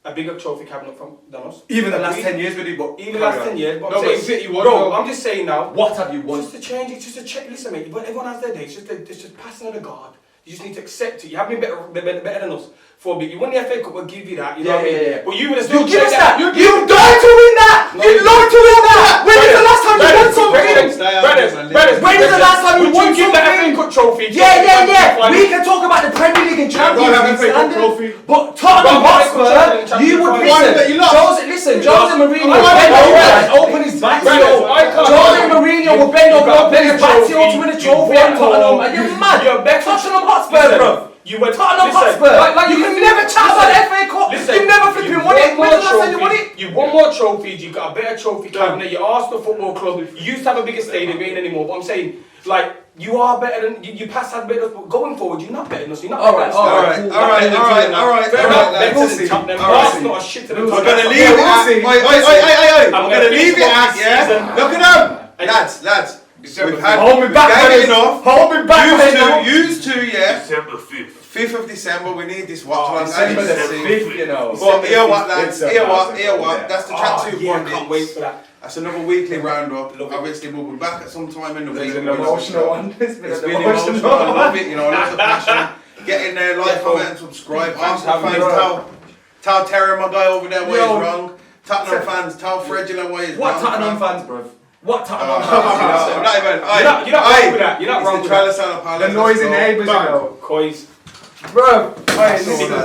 a bigger trophy cabinet than us. Even the last Agreed. 10 years, we do, but Even the last 10 years. But No, I'm but saying, City won, bro, though. I'm just saying now. what have you won? Just to change, it's just a check. Listen, mate, but everyone has their day. It's just passing of the guard. You just need to accept it. You have been better than us for a bit. You won the FA Cup, we'll give you that. You know what I mean? Yeah. But you would have You still give us checked that. You You died to win that. No, You you died to win that. When was the last time you won something? Brothers, When was the last time you won would you give the something? FA Cup trophy? Yeah. We can talk about the Premier League and Champions have League FA Cup standard, trophy. but Tottenham But Hotspur, Champions you would League. listen. Jose Mourinho I would bend know over that. and open his back Brothers, heel. I can't- Jose Mourinho would bend You over got and open his better back heel trophy. to win a You trophy won at Tottenham. more. Are you mad? You're better. Tottenham Hotspur, Listen, bro. You went Tottenham listen, Hotspur. like You can never chat about the FA Cup. You never flipping won it. When was the last time you won it? You won more trophies, you got a better trophy cabinet, your Arsenal Football Club, you used to have a bigger stadium, you ain't anymore, but I'm saying, like, you are better than, you pass had better, but going forward, you're not better than us, you're not better than us. All right. Fair enough, lads. then we'll see. Tottenham, All right. Arsenal are shit to the I'm top. gonna leave Yeah, it we'll at. see. I'm gonna gonna leave finish it at. this Yeah. season. Look at them, lads. We've had. Hold me back, we've fellas. had enough. Hold me back, fellas. Used to, yeah. December 5th. 5th of December, we need this watch long. December the December 5th, you know. But hear what, lads? It's Hear a what? That's the TRACKSUIT Yeah, I can't wait Pundits. for that. That's another weekly roundup. Obviously, we'll be back at some time in the week. It's an emotional one. It's It's been emotional. I love it. You know, I love the passion. Get in there, like, comment, and subscribe. Arsenal fans, tell Terry, my guy over there, why he's wrong. Tottenham fans, tell FREDZ why he's wrong. What Tottenham fans, bruv? What Tottenham I'm not even. You're not wrong with that. You're not wrong with that. It's the Trellis The noisy neighbours, you know. Coys. Bro, That's all, lads.